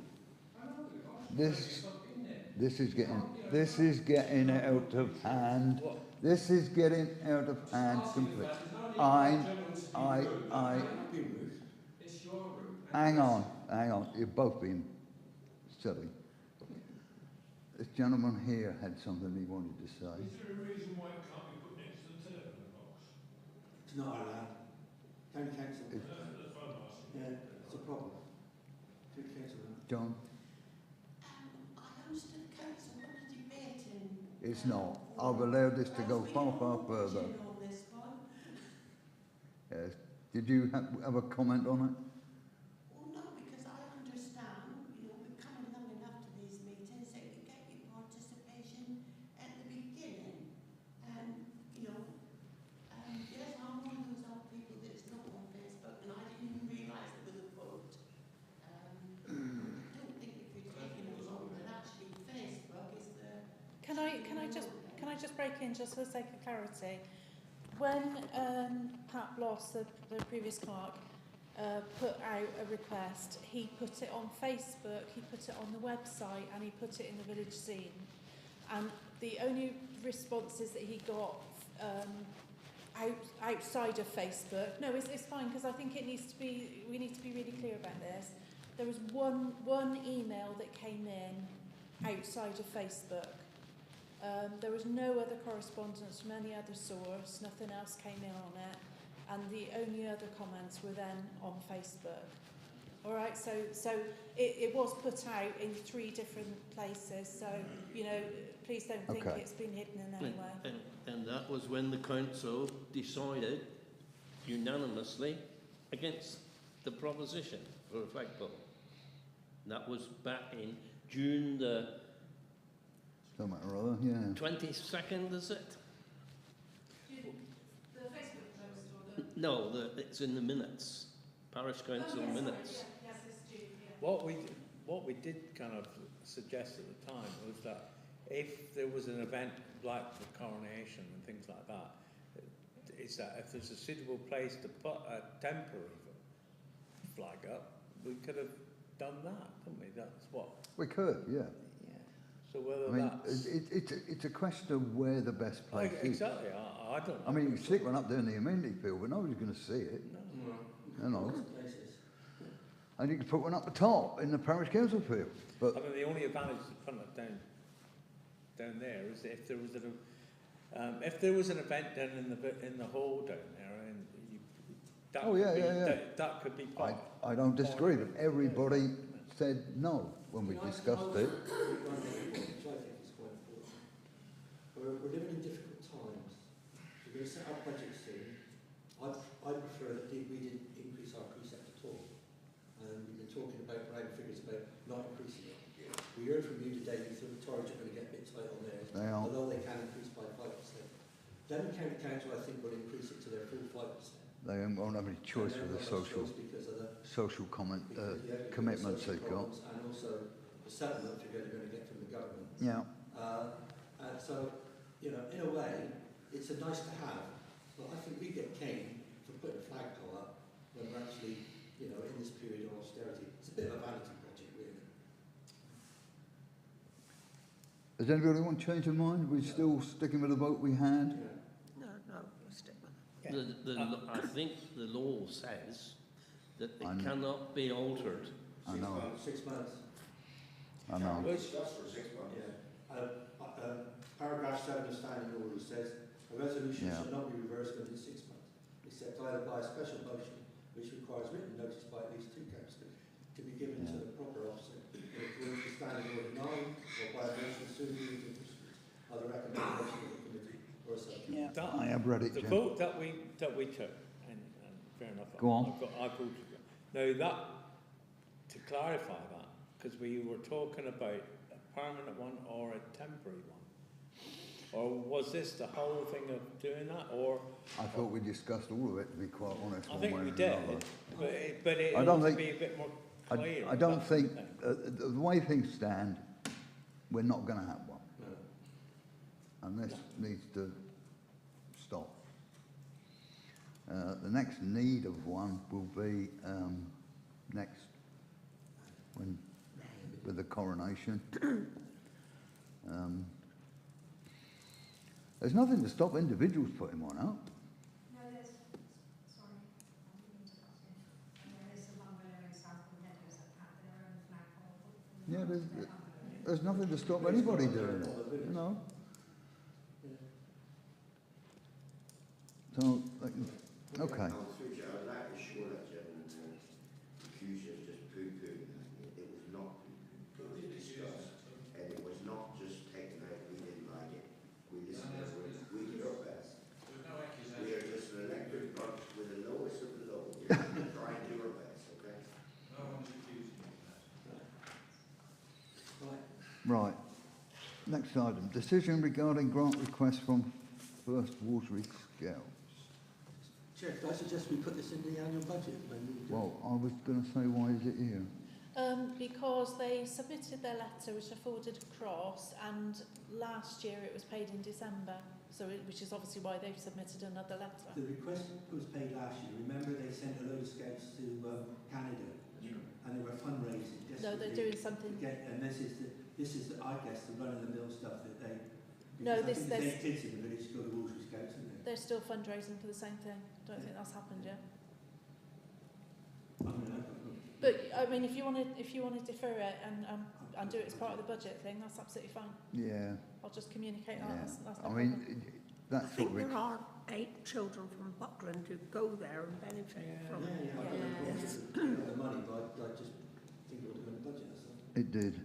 Speaker 1: This is getting out of hand. This is getting out of hand completely.
Speaker 4: I'd be rude.
Speaker 8: It's your room.
Speaker 1: Hang on. You're both being silly. This gentleman here had something he wanted to say.
Speaker 11: Is there a reason why it can't be put next to the telephone box?
Speaker 4: It's not allowed. County council.
Speaker 11: That's what I'm asking.
Speaker 4: Yeah, it's a problem. County council.
Speaker 1: John,
Speaker 6: I understood council what a debating.
Speaker 1: it's not. I've allowed this to go far further.
Speaker 6: On this one.
Speaker 1: Yes. Did you have a comment on it?
Speaker 6: Well, no, because I understand, we're coming long enough to these meetings that you get your participation at the beginning. And, yes, I'm one of those old people that's not on Facebook and I didn't even realise there was a vote. I don't think if you're taking it along that actually Facebook is the...
Speaker 2: Can I just break in just for the sake of clarity? When Pat Bloss, the previous clerk, put out a request, he put it on Facebook, he put it on the website, and he put it in the village scene. And the only responses that he got outside of Facebook, no, it's fine because I think we need to be really clear about this. There was one email that came in outside of Facebook. There was no other correspondence from any other source, nothing else came in on it, and the only other comments were then on Facebook. All right, so it was put out in 3 different places, so, please don't think
Speaker 1: Okay.
Speaker 2: it's been hidden in any way.
Speaker 10: And that was when the council decided unanimously against the proposition for a flagpole. That was back in June the
Speaker 1: Something or other, yeah.
Speaker 10: 22nd, is it?
Speaker 2: The Facebook post or the...
Speaker 10: No, it's in the minutes, parish council minutes.
Speaker 2: Yes, it's due, yeah.
Speaker 7: What we did kind of suggest at the time was that if there was an event like the coronation and things like that, is that if there's a suitable place to put a temporary flag up, we could have done that, couldn't we? That's what.
Speaker 1: We could, yeah.
Speaker 7: So whether
Speaker 1: I mean,
Speaker 7: that's
Speaker 1: it's a question of where the best place is.
Speaker 7: exactly, I don't know.
Speaker 1: I mean, you can stick one up there in the amenity field, but nobody's going to see it. You know.
Speaker 4: Places.
Speaker 1: And you can put one up the top in the parish council field. But
Speaker 7: I mean, the only advantage to putting it down there is that if there was an event down in the hall down there, and that
Speaker 1: that
Speaker 7: could be part.
Speaker 1: I don't disagree, but everybody said no when we discussed it.
Speaker 4: Which I think is quite important. We're living in difficult times. We're going to set our budget soon. I prefer that we didn't increase our precept at all. We've been talking about round figures about not increasing it. We heard from you today, you thought the Tories are going to get a bit tight on theirs,
Speaker 1: They are.
Speaker 4: although they can increase by 5%. Devon County Council, I think, will increase it to their full 5%.
Speaker 1: They won't have any choice with the social commitments they've got.
Speaker 4: And also the settlement figure they're going to get from the government.
Speaker 1: Yeah.
Speaker 4: And so, you know, in a way, it's a nice to have, but I think we get caned for putting a flagpole up when we're actually, you know, in this period of austerity. It's a bit of a vanity project, really.
Speaker 1: Does anybody want to change their mind? We're still sticking with the vote we had?
Speaker 9: No, we'll stick with it.
Speaker 10: I think the law says that it cannot be altered.
Speaker 1: I know.
Speaker 4: 6 months.
Speaker 1: I know.
Speaker 3: Discuss for 6 months.
Speaker 4: Yeah. Paragraph 7 of standing order says a resolution shall not be reversed within 6 months, except either by a special motion, which requires written notice by at least 2 councillors, to be given to the proper officer in accordance with standing order 9, or by a motion soon moved and are the recommendation of the committee or a subcommittee.
Speaker 1: I have read it,
Speaker 7: The
Speaker 1: Jim.
Speaker 7: vote that we took, and fair enough.
Speaker 1: Go on.
Speaker 7: I voted. Now that, to clarify that, because we were talking about a permanent one or a temporary one, or was this the whole thing of doing that, or?
Speaker 1: I thought we discussed all of it, to be quite honest.
Speaker 7: I think
Speaker 1: one way
Speaker 7: we
Speaker 1: or
Speaker 7: did,
Speaker 1: another.
Speaker 7: but it
Speaker 1: I don't
Speaker 7: ought to
Speaker 1: think-
Speaker 7: be a bit more clear.
Speaker 1: I don't
Speaker 7: that's the
Speaker 1: think,
Speaker 7: thing.
Speaker 1: the way things stand, we're not going to have one.
Speaker 4: No.
Speaker 1: And this needs to stop. The next need of one will be next, when, with the coronation. There's nothing to stop individuals putting one up.
Speaker 5: No, there's, sorry, I didn't interrupt you. There is a bungalow in South Meadows that have their own flagpole.
Speaker 1: Yeah, there's nothing to stop anybody doing it, you know. So, okay.
Speaker 3: I'd like to assure that gentleman accusers just poo-pooed that. It was not poo-pooed, it was discussed, and it was not just taken out, we didn't like it. We listened to it, we did our best.
Speaker 8: There's no accusation.
Speaker 3: We are just an elected bunch with the lowest of the low. We're going to try and do our best, okay?
Speaker 8: No one's accusing you of that.
Speaker 1: Right. Next item, decision regarding grant request from First Watery Scouts.
Speaker 4: Chair, could I suggest we put this in the annual budget?
Speaker 1: Well, I was going to say, why is it here?
Speaker 2: Because they submitted their letter, which I forwarded across, and last year it was paid in December, which is obviously why they've submitted another letter.
Speaker 4: The request was paid last year. Remember, they sent a load of scouts to Canada, and they were fundraising.
Speaker 2: No, they're doing something.
Speaker 4: And this is, I guess, the run-of-the-mill stuff that they.
Speaker 2: No,
Speaker 4: because I think
Speaker 2: there's-
Speaker 4: the kids in the village go to Watery Scouts, isn't they?
Speaker 2: They're still fundraising for the same thing. Don't think that's happened yet.
Speaker 4: I mean,
Speaker 2: But I mean, if you want to defer it and do it as part of the budget thing, that's absolutely fine.
Speaker 1: Yeah,
Speaker 2: I'll just communicate that.
Speaker 1: yeah.
Speaker 2: That's
Speaker 1: I
Speaker 2: no
Speaker 1: mean,
Speaker 2: problem.
Speaker 9: I
Speaker 1: that's sort
Speaker 9: think
Speaker 1: of...
Speaker 9: there are 8 children from Buckland who go there and benefit from it.
Speaker 4: I don't know if it's the money, but I just think it would have been a budget, that's all.
Speaker 1: It did.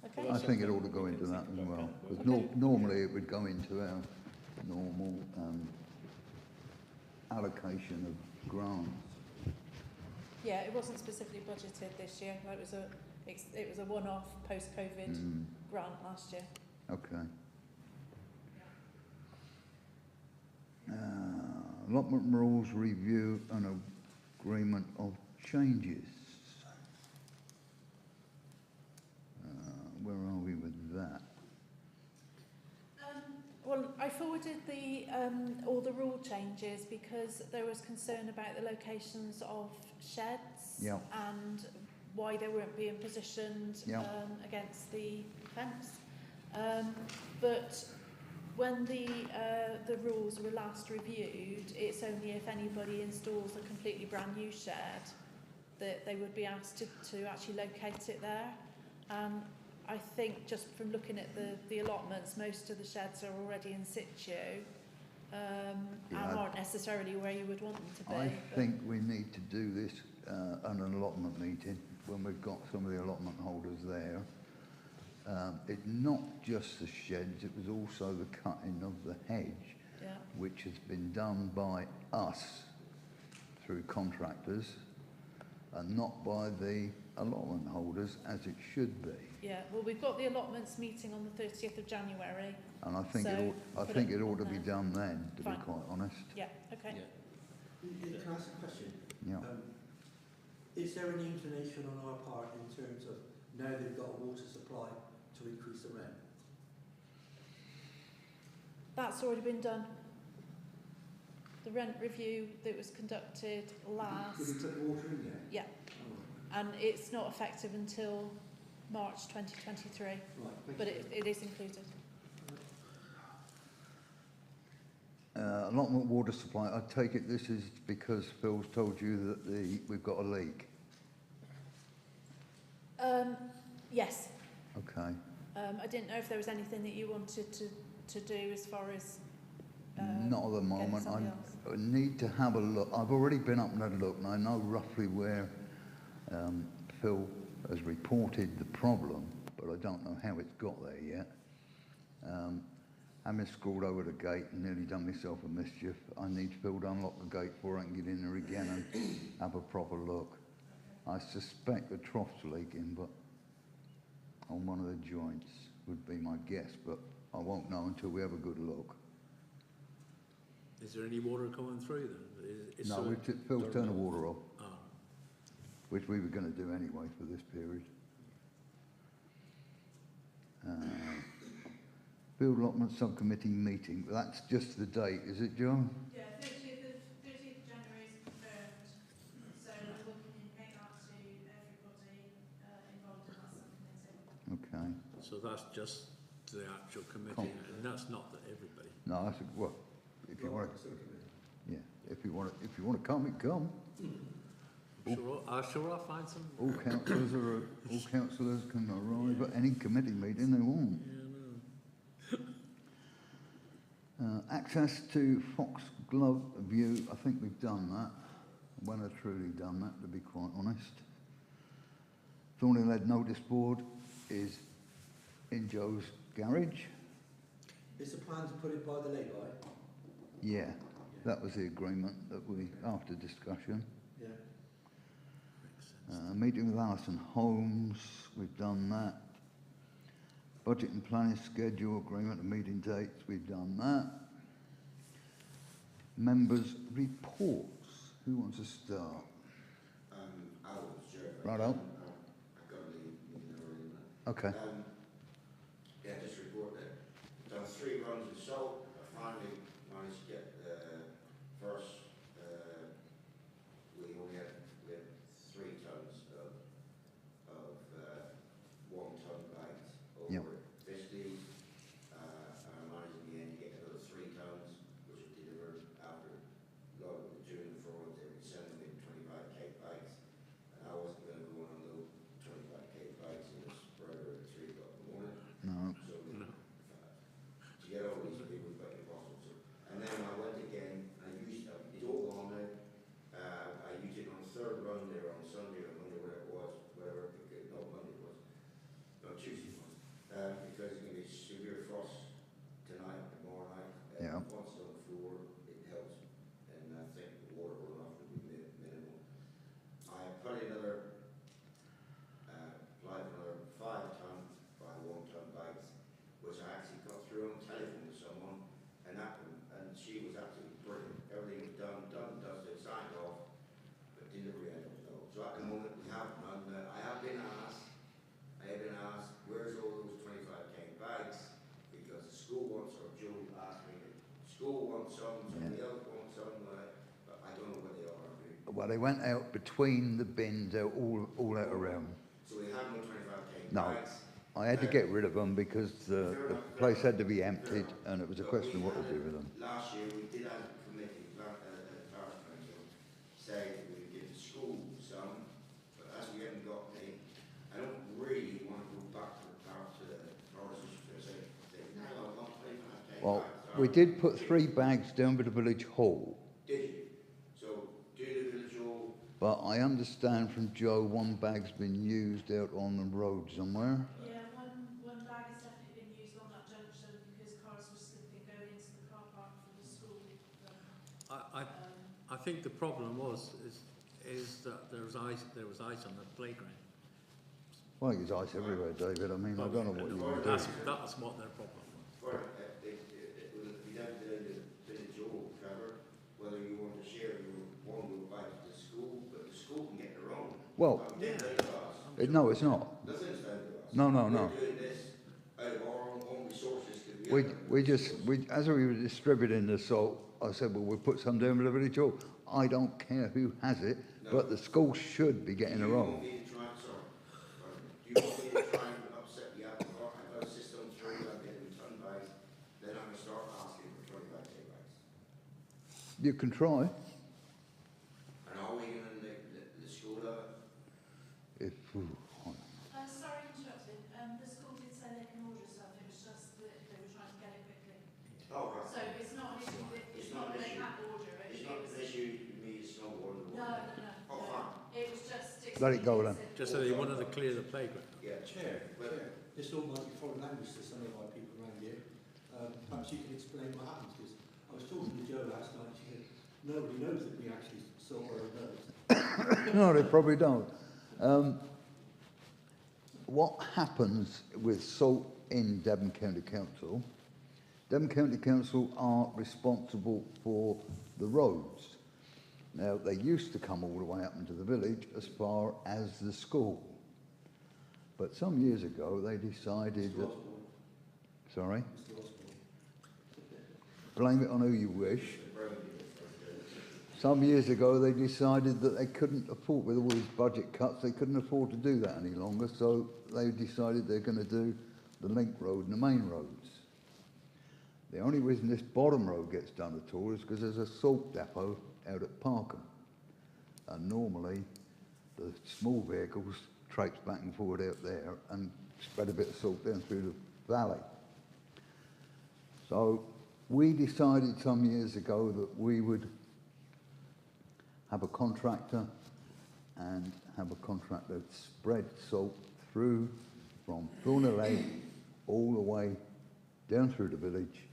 Speaker 2: Okay.
Speaker 1: I think it ought to go into that as well. Because
Speaker 2: Okay.
Speaker 1: normally it would go into our normal allocation of grants.
Speaker 2: Yeah, it wasn't specifically budgeted this year. It was a one-off post-COVID grant last year.
Speaker 1: Okay. Allotment rules review and agreement of changes. Where are we with that?
Speaker 2: Well, I forwarded all the rule changes because there was concern about the locations of sheds
Speaker 1: Yeah.
Speaker 2: and why they weren't being positioned
Speaker 1: Yeah.
Speaker 2: Against the fence. But when the rules were last reviewed, it's only if anybody installs a completely brand new shed that they would be asked to actually locate it there. I think just from looking at the allotments, most of the sheds are already in situ and aren't necessarily where you would want them to be.
Speaker 1: I think we need to do this at an allotment meeting when we've got some of the allotment holders there, it's not just the sheds, it was also the cutting of the hedge,
Speaker 2: Yeah.
Speaker 1: which has been done by us through contractors and not by the allotment holders as it should be.
Speaker 2: Yeah, well, we've got the allotments meeting on the 30th of January.
Speaker 1: And I think
Speaker 2: So, put
Speaker 1: it
Speaker 2: it
Speaker 1: ought to
Speaker 2: on
Speaker 1: be
Speaker 2: there.
Speaker 1: done then, to
Speaker 2: Fine.
Speaker 1: be quite honest.
Speaker 2: Yeah, okay.
Speaker 10: Yeah.
Speaker 4: Can I ask a question?
Speaker 1: Yeah.
Speaker 4: Is there any inclination on our part in terms of now they've got a water supply to increase the rent?
Speaker 2: That's already been done. The rent review that was conducted
Speaker 4: Did we
Speaker 2: last,
Speaker 4: put water in there?
Speaker 2: yeah,
Speaker 4: Oh,
Speaker 2: and it's not effective until March 2023,
Speaker 4: right, thank
Speaker 2: but
Speaker 4: you.
Speaker 2: it is included.
Speaker 1: Allotment water supply, I take it this is because Phil's told you that we've got a leak.
Speaker 2: Yes,
Speaker 1: Okay.
Speaker 2: I didn't know if there was anything that you wanted to do as far as
Speaker 1: Not at the moment.
Speaker 2: somebody else.
Speaker 1: I need to have a look. I've already been up and had a look, and I know roughly where Phil has reported the problem, but I don't know how it's got there yet. Having scrawled over the gate and nearly done myself a mischief, I need Phil to unlock the gate before I can get in there again and have a proper look. I suspect the trough's leaking, but on one of the joints would be my guess, but I won't know until we have a good look.
Speaker 7: Is there any water coming through then?
Speaker 1: No, Phil's turned the water off,
Speaker 7: Oh.
Speaker 1: which we were going to do anyway for this period. Field allotment subcommittee meeting, that's just the date, is it, Joe?
Speaker 2: Yeah, 30th of January is confirmed, so we're looking in make that to everybody involved in that subcommittee.
Speaker 1: Okay.
Speaker 7: So that's just the actual committee, and that's not the everybody.
Speaker 1: No, that's well. If you want, yeah. If you want to come, you come.
Speaker 7: I'm sure I'll find some.
Speaker 1: All councillors can arrive at any committee meeting they want.
Speaker 7: Yeah,
Speaker 1: Access to Foxglove View, I think we've done that. When I've truly done that, to be quite honest. Thorny Lead notice board is in Joe's garage.
Speaker 4: Is the plan to put it by the lay-by?
Speaker 1: Yeah, that was the agreement that we, after discussion.
Speaker 4: Yeah.
Speaker 1: Meeting with Alison Holmes, we've done that. Budget and planning schedule agreement and meeting dates, we've done that. Members' reports, who wants to start?
Speaker 3: I was sure.
Speaker 1: Righto.
Speaker 3: I got to leave early.
Speaker 1: Okay.
Speaker 3: Yeah, just report that done 3 runs of salt. I finally managed to get the first. We only had 3 tons of 1 ton bags over
Speaker 1: Yep.
Speaker 3: Fisties. And I managed in the end to get another 3 tons, which was delivered after during the fraud. They were sending me 25 cake bags, and I wasn't going to go on those 25 cake bags in the spreader at 3 o'clock in the morning.
Speaker 1: No.
Speaker 3: So to get all these people was quite impossible. So, and then I went again. I used it's all gone now. I used it on the 3rd run there on Sunday or Monday, whatever it was, no, Monday it was, no, Tuesday it was, because it's going to be severe frost tonight and tomorrow night.
Speaker 1: Yeah.
Speaker 3: Once on the floor, it helps, and I think the water runoff will be minimal. I put another, applied for another 5 ton by 1 ton bags, which I actually got through on telephone with someone, and she was absolutely brilliant. Everything was done, dusted, signed off, but delivery I don't know. So at the moment we have none. I have been asked, where's all those 25 cake bags? Because the school wants, or Joe asked me, the school wants some, somebody else wants some, but I don't know where they are.
Speaker 1: Well, they went out between the bins, they're all out around.
Speaker 3: So we have no 25 cake
Speaker 1: No.
Speaker 3: bags.
Speaker 1: I had to get rid of them because the place had to be emptied, and it was a question of what to do with them.
Speaker 3: Last year we did have a committee, Parish Council, say that we would give the school some, but as we haven't got any, I don't really want to go back to the Parish to say, no, I want 25 cake
Speaker 1: Well,
Speaker 3: bags.
Speaker 1: we did put 3 bags down by the village hall,
Speaker 3: Did you? So do the village hall.
Speaker 1: but I understand from Joe one bag's been used out on the road somewhere.
Speaker 2: Yeah, one bag has definitely been used on that junction because cars were slipping going into the car park for the school.
Speaker 7: I think the problem is that there was ice on the playground.
Speaker 1: Well, there's ice everywhere, David. I mean, I don't know what you want to do.
Speaker 7: That's what their problem was.
Speaker 3: Well, it would be down to the Joe, Trevor, whether you want to share your one-wheel bike to the school, but the school can get their own.
Speaker 1: Well, no, it's not.
Speaker 3: Nothing's down to us.
Speaker 1: No.
Speaker 3: We're doing this out of our own resources.
Speaker 1: As we were distributing the salt, I said, well, we'll put some down with the village hall. I don't care who has it, but the school should be getting their own.
Speaker 3: Do you want me to try and upset the apple cart? I've got a system through, I'm getting 10 bags, then I'm going to start asking for 25 take bags.
Speaker 1: You can try.
Speaker 3: And are we going to let the school have it?
Speaker 2: Sorry to interrupt you. The school did say they can order stuff. It was just that they were trying to get it quickly.
Speaker 3: Oh, right.
Speaker 2: So it's not an issue. It's not that they can't order it.
Speaker 3: It's not an issue to me, it's not one of the
Speaker 2: No.
Speaker 3: Oh, fine.
Speaker 2: It was just.
Speaker 1: Let it go then.
Speaker 7: Just so they wanted to clear the playground.
Speaker 3: Yeah.
Speaker 4: Chair, this all might be foreign language to some of our people around here. Perhaps you can explain what happened, because I was talking to Jo last night, she said, nobody knows that we actually sort our own roads.
Speaker 1: No, they probably don't. What happens with salt in Devon County Council? Devon County Council are responsible for the roads. Now, they used to come all the way up into the village as far as the school. But some years ago, they decided that... Sorry? Blame it on who you wish. Some years ago, they decided that they couldn't afford, with all these budget cuts, they couldn't afford to do that any longer, so they decided they're going to do the link road and the main roads. The only reason this bottom road gets done at all is because there's a salt depot out at Parkham. And normally, the small vehicles traipse back and forward out there and spread a bit of salt down through the valley. So we decided some years ago that we would have a contractor and have a contractor spread salt through from Thorney Lake all the way down through the village,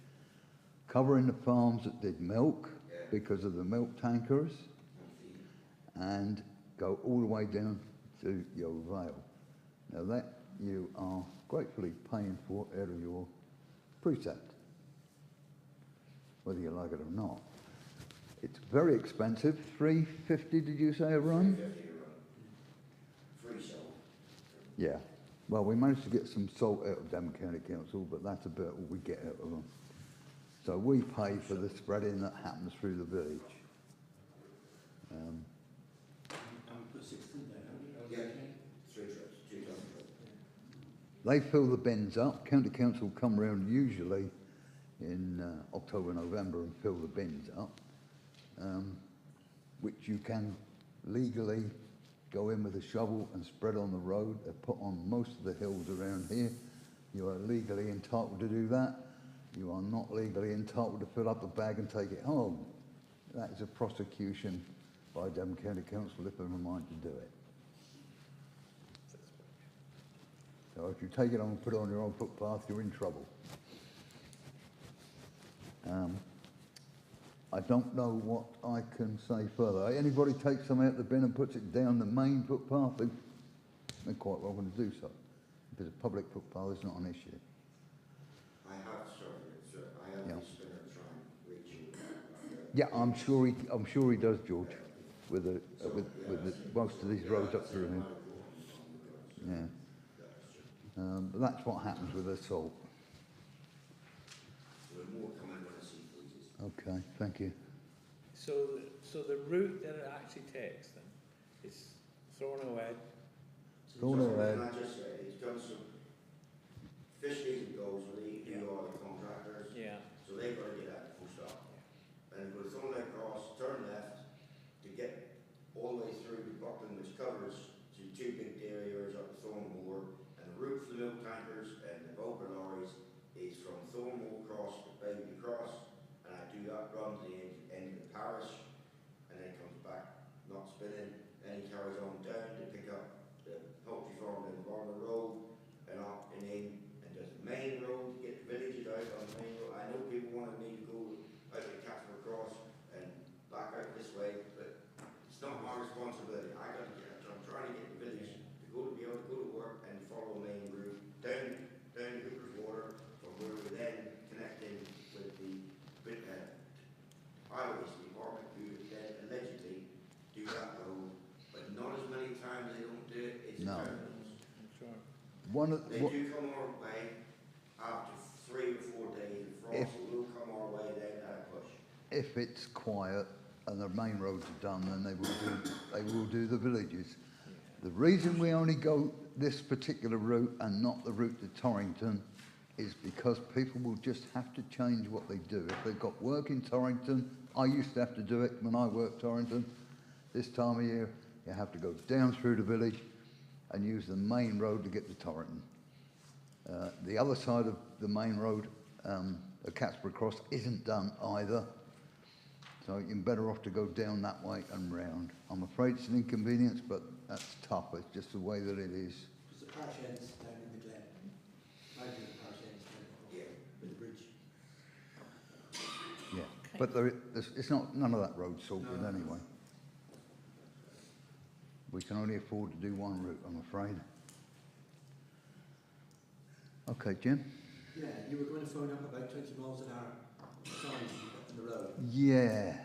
Speaker 1: covering the farms that did milk because of the milk tankers, and go all the way down to your Vale. Now that you are gratefully paying for out of your precept, whether you like it or not. It's very expensive, $3.50 did you say a run?
Speaker 3: $3.50 a run. Free salt.
Speaker 1: Yeah. Well, we managed to get some salt out of Devon County Council, but that's about all we get out of them. So we pay for the spreading that happens through the village.
Speaker 4: And we put 16 there, haven't we?
Speaker 3: Yeah, 3 trips, 2 ton trips.
Speaker 1: They fill the bins up. County Council come round usually in October, November and fill the bins up, which you can legally go in with a shovel and spread on the road. They're put on most of the hills around here. You are legally entitled to do that. You are not legally entitled to fill up a bag and take it home. That is a prosecution by Devon County Council if they're in mind to do it. So if you take it on and put it on your own footpath, you're in trouble. I don't know what I can say further. Anybody takes some out the bin and puts it down the main footpath, they're quite welcome to do so. If it's a public footpath, it's not an issue.
Speaker 3: I have started it, sir. I have the spinner trying to reach you.
Speaker 1: Yeah, I'm sure he does, George, with most of these roads up through here. Yeah. But that's what happens with the salt.
Speaker 3: There's more coming when the sea freezes.
Speaker 1: Okay, thank you.
Speaker 7: So the route that it actually takes then is Thornowhead.
Speaker 1: Thornowhead.
Speaker 3: I just said, it comes from fish season goes with who are the contractors.
Speaker 7: Yeah.
Speaker 3: So they've got to get out full stop. And go Thornowhead across, turn left to get all the way through to Buckland, which covers to 2 big areas up to Thornmoor. And the route for the milk tankers and the Bober lorries is from Thornmoor Cross to Baby Cross. And I do that run to the end of the parish, and then it comes back, not spinning. Any on the road and off and in, and there's a main road to get the villages out on the main road. I know people wanted me to go out to Castle Cross and back out this way, but it's not my responsibility. I'm trying to get the village to be able to go to work and follow the main route down Hooper's Water, from where we're then connecting with the highways department, who then allegedly do that road, but not as many times they don't do it. It's
Speaker 1: No.
Speaker 7: Sure.
Speaker 3: They do come our way after 3 or 4 days of frost. They will come our way then at a push.
Speaker 1: If it's quiet and the main roads are done, then they will do the villages. The reason we only go this particular route and not the route to Torrington is because people will just have to change what they do. If they've got work in Torrington, I used to have to do it when I worked Torrington. This time of year, you have to go down through the village and use the main road to get to Torrington. The other side of the main road, at Catsborough Cross, isn't done either. So you're better off to go down that way and round. I'm afraid it's an inconvenience, but that's tough. It's just the way that it is.
Speaker 4: Because the parish ends down in the glen. Right in the parish ends down with the bridge.
Speaker 1: Yeah,
Speaker 2: Okay.
Speaker 1: but it's not, none of that road's sorted
Speaker 4: No.
Speaker 1: anyway. We can only afford to do one route, I'm afraid. Okay, Jim?
Speaker 4: Yeah, you were going to phone up about 20 miles an hour signs you've got in the road.
Speaker 1: Yeah.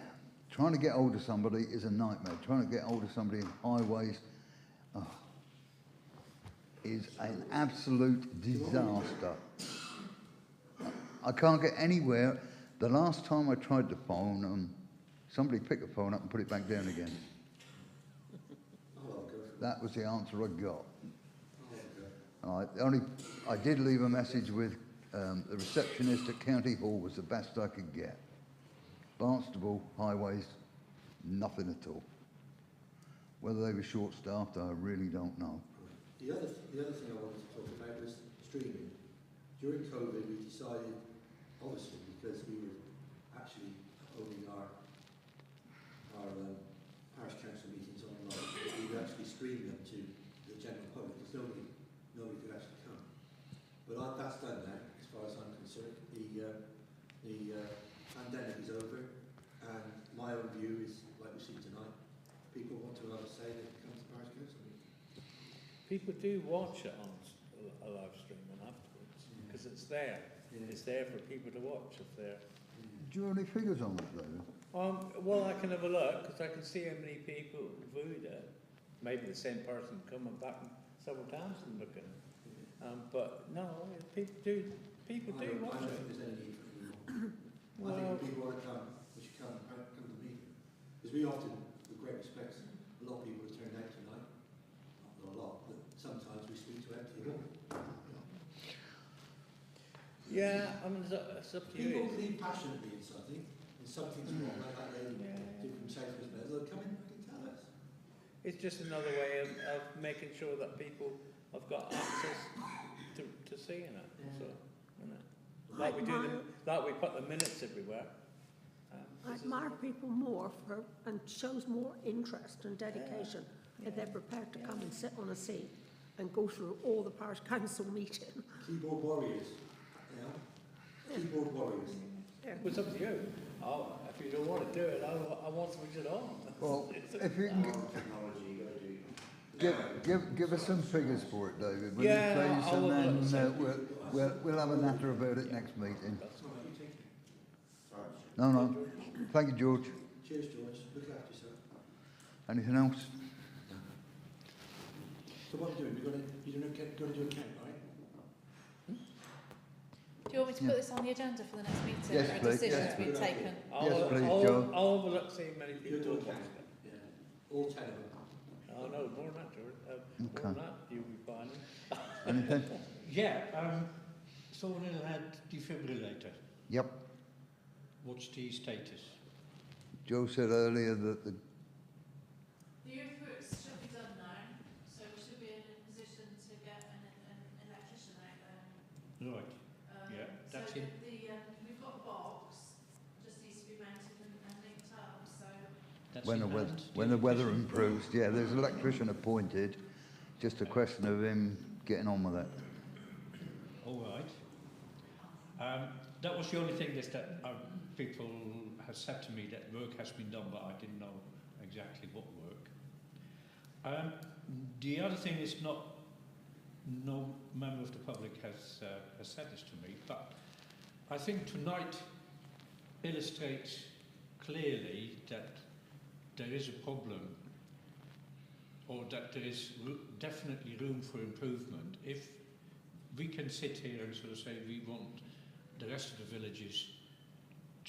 Speaker 1: Trying to get hold of somebody is a nightmare. Trying to get hold of somebody in highways is an absolute disaster. I can't get anywhere. The last time I tried to phone, somebody picked the phone up and put it back down again.
Speaker 4: Oh, I'll go for
Speaker 1: That was the answer I got.
Speaker 4: Oh, I'll go.
Speaker 1: I did leave a message with the receptionist at County Hall, was the best I could get. Barnstable, highways, nothing at all. Whether they were short-staffed, I really don't know.
Speaker 4: The other thing I wanted to talk about was streaming. During COVID, we decided, obviously, because we were actually holding our parish council meetings online, that we would actually stream them to the general public, because nobody could actually come. But that's done now, as far as I'm concerned. The pandemic is over, and my own view is, like we see tonight, people want to have a say, they can come to parish council meetings.
Speaker 7: People do watch it on a live streaming afterwards, because it's there.
Speaker 4: Yeah.
Speaker 7: It's there for people to watch if they're...
Speaker 1: Do you have any figures on it, David?
Speaker 7: Well, I can have a look, because I can see how many people viewed it. Maybe the same person coming back several times and looking. But no, people do
Speaker 4: I don't
Speaker 7: watch
Speaker 4: think
Speaker 7: it.
Speaker 4: there's any need for it anymore. I
Speaker 7: Well,
Speaker 4: think if people want to come, they should come to the meeting. Because we often, with great respect, a lot of people have turned out tonight. Not a lot, but sometimes we speak to empty hall.
Speaker 7: yeah, I mean, it's up to
Speaker 4: People
Speaker 7: you.
Speaker 4: believe passionately in something, and something's wrong, like that lady from South West Wales, they'll come in and tell us.
Speaker 7: It's just another way of making sure that people have got access to seeing it. So, isn't it? Like we do, like we put the minutes everywhere.
Speaker 9: I admire people more and shows more interest and dedication if they're prepared to come and sit on a seat and go through all the parish council meeting.
Speaker 4: Keyboard warriors, yeah? Keyboard warriors.
Speaker 9: Yeah.
Speaker 7: It's up to you. If you don't want to do it, I won't switch it on.
Speaker 1: Well, if you can
Speaker 3: Technology, you got to do.
Speaker 1: give us some figures for it, David, will
Speaker 7: Yeah,
Speaker 1: you please?
Speaker 7: I'll have a
Speaker 1: And then
Speaker 7: look.
Speaker 1: we'll have a natter about it next meeting.
Speaker 4: That's all right, you take it.
Speaker 3: Sorry.
Speaker 1: No. Thank you, George.
Speaker 4: Cheers, George. Look after yourself.
Speaker 1: Anything else?
Speaker 4: So what are you doing? You're going to do a count, right?
Speaker 2: Do you want me to put this on the agenda for the next meeting?
Speaker 1: Yes,
Speaker 2: or a
Speaker 1: please.
Speaker 2: decision
Speaker 1: Yes,
Speaker 2: to be
Speaker 4: please.
Speaker 2: taken?
Speaker 1: Yes, please,
Speaker 7: I'll
Speaker 1: Joe.
Speaker 7: have a look, see how many
Speaker 4: You'll
Speaker 7: people
Speaker 4: do a
Speaker 7: watch
Speaker 4: count.
Speaker 7: it.
Speaker 4: Yeah. All 10 of them.
Speaker 7: Oh, no, more than that, George. More
Speaker 1: Okay.
Speaker 7: than that, you'll be fine.
Speaker 1: Anything?
Speaker 12: Yeah, Thornhill had defibrillator.
Speaker 1: Yep.
Speaker 12: What's the status?
Speaker 1: Joe said earlier that the
Speaker 2: The inputs should be done now, so we should be in a position to get an electrician out there.
Speaker 12: Right. Yeah, that's
Speaker 2: so
Speaker 12: it.
Speaker 2: We've got a box, just needs to be mounted and linked up, so...
Speaker 12: That's
Speaker 1: when
Speaker 12: in hand.
Speaker 1: the weather improves, yeah, there's an electrician appointed. Just a question of him getting on with it.
Speaker 12: All right. That was the only thing that people have said to me, that work has been done, but I didn't know exactly what work. The other thing is no member of the public has said this to me, but I think tonight illustrates clearly that there is a problem, or that there is definitely room for improvement. If we can sit here and sort of say we want the rest of the villages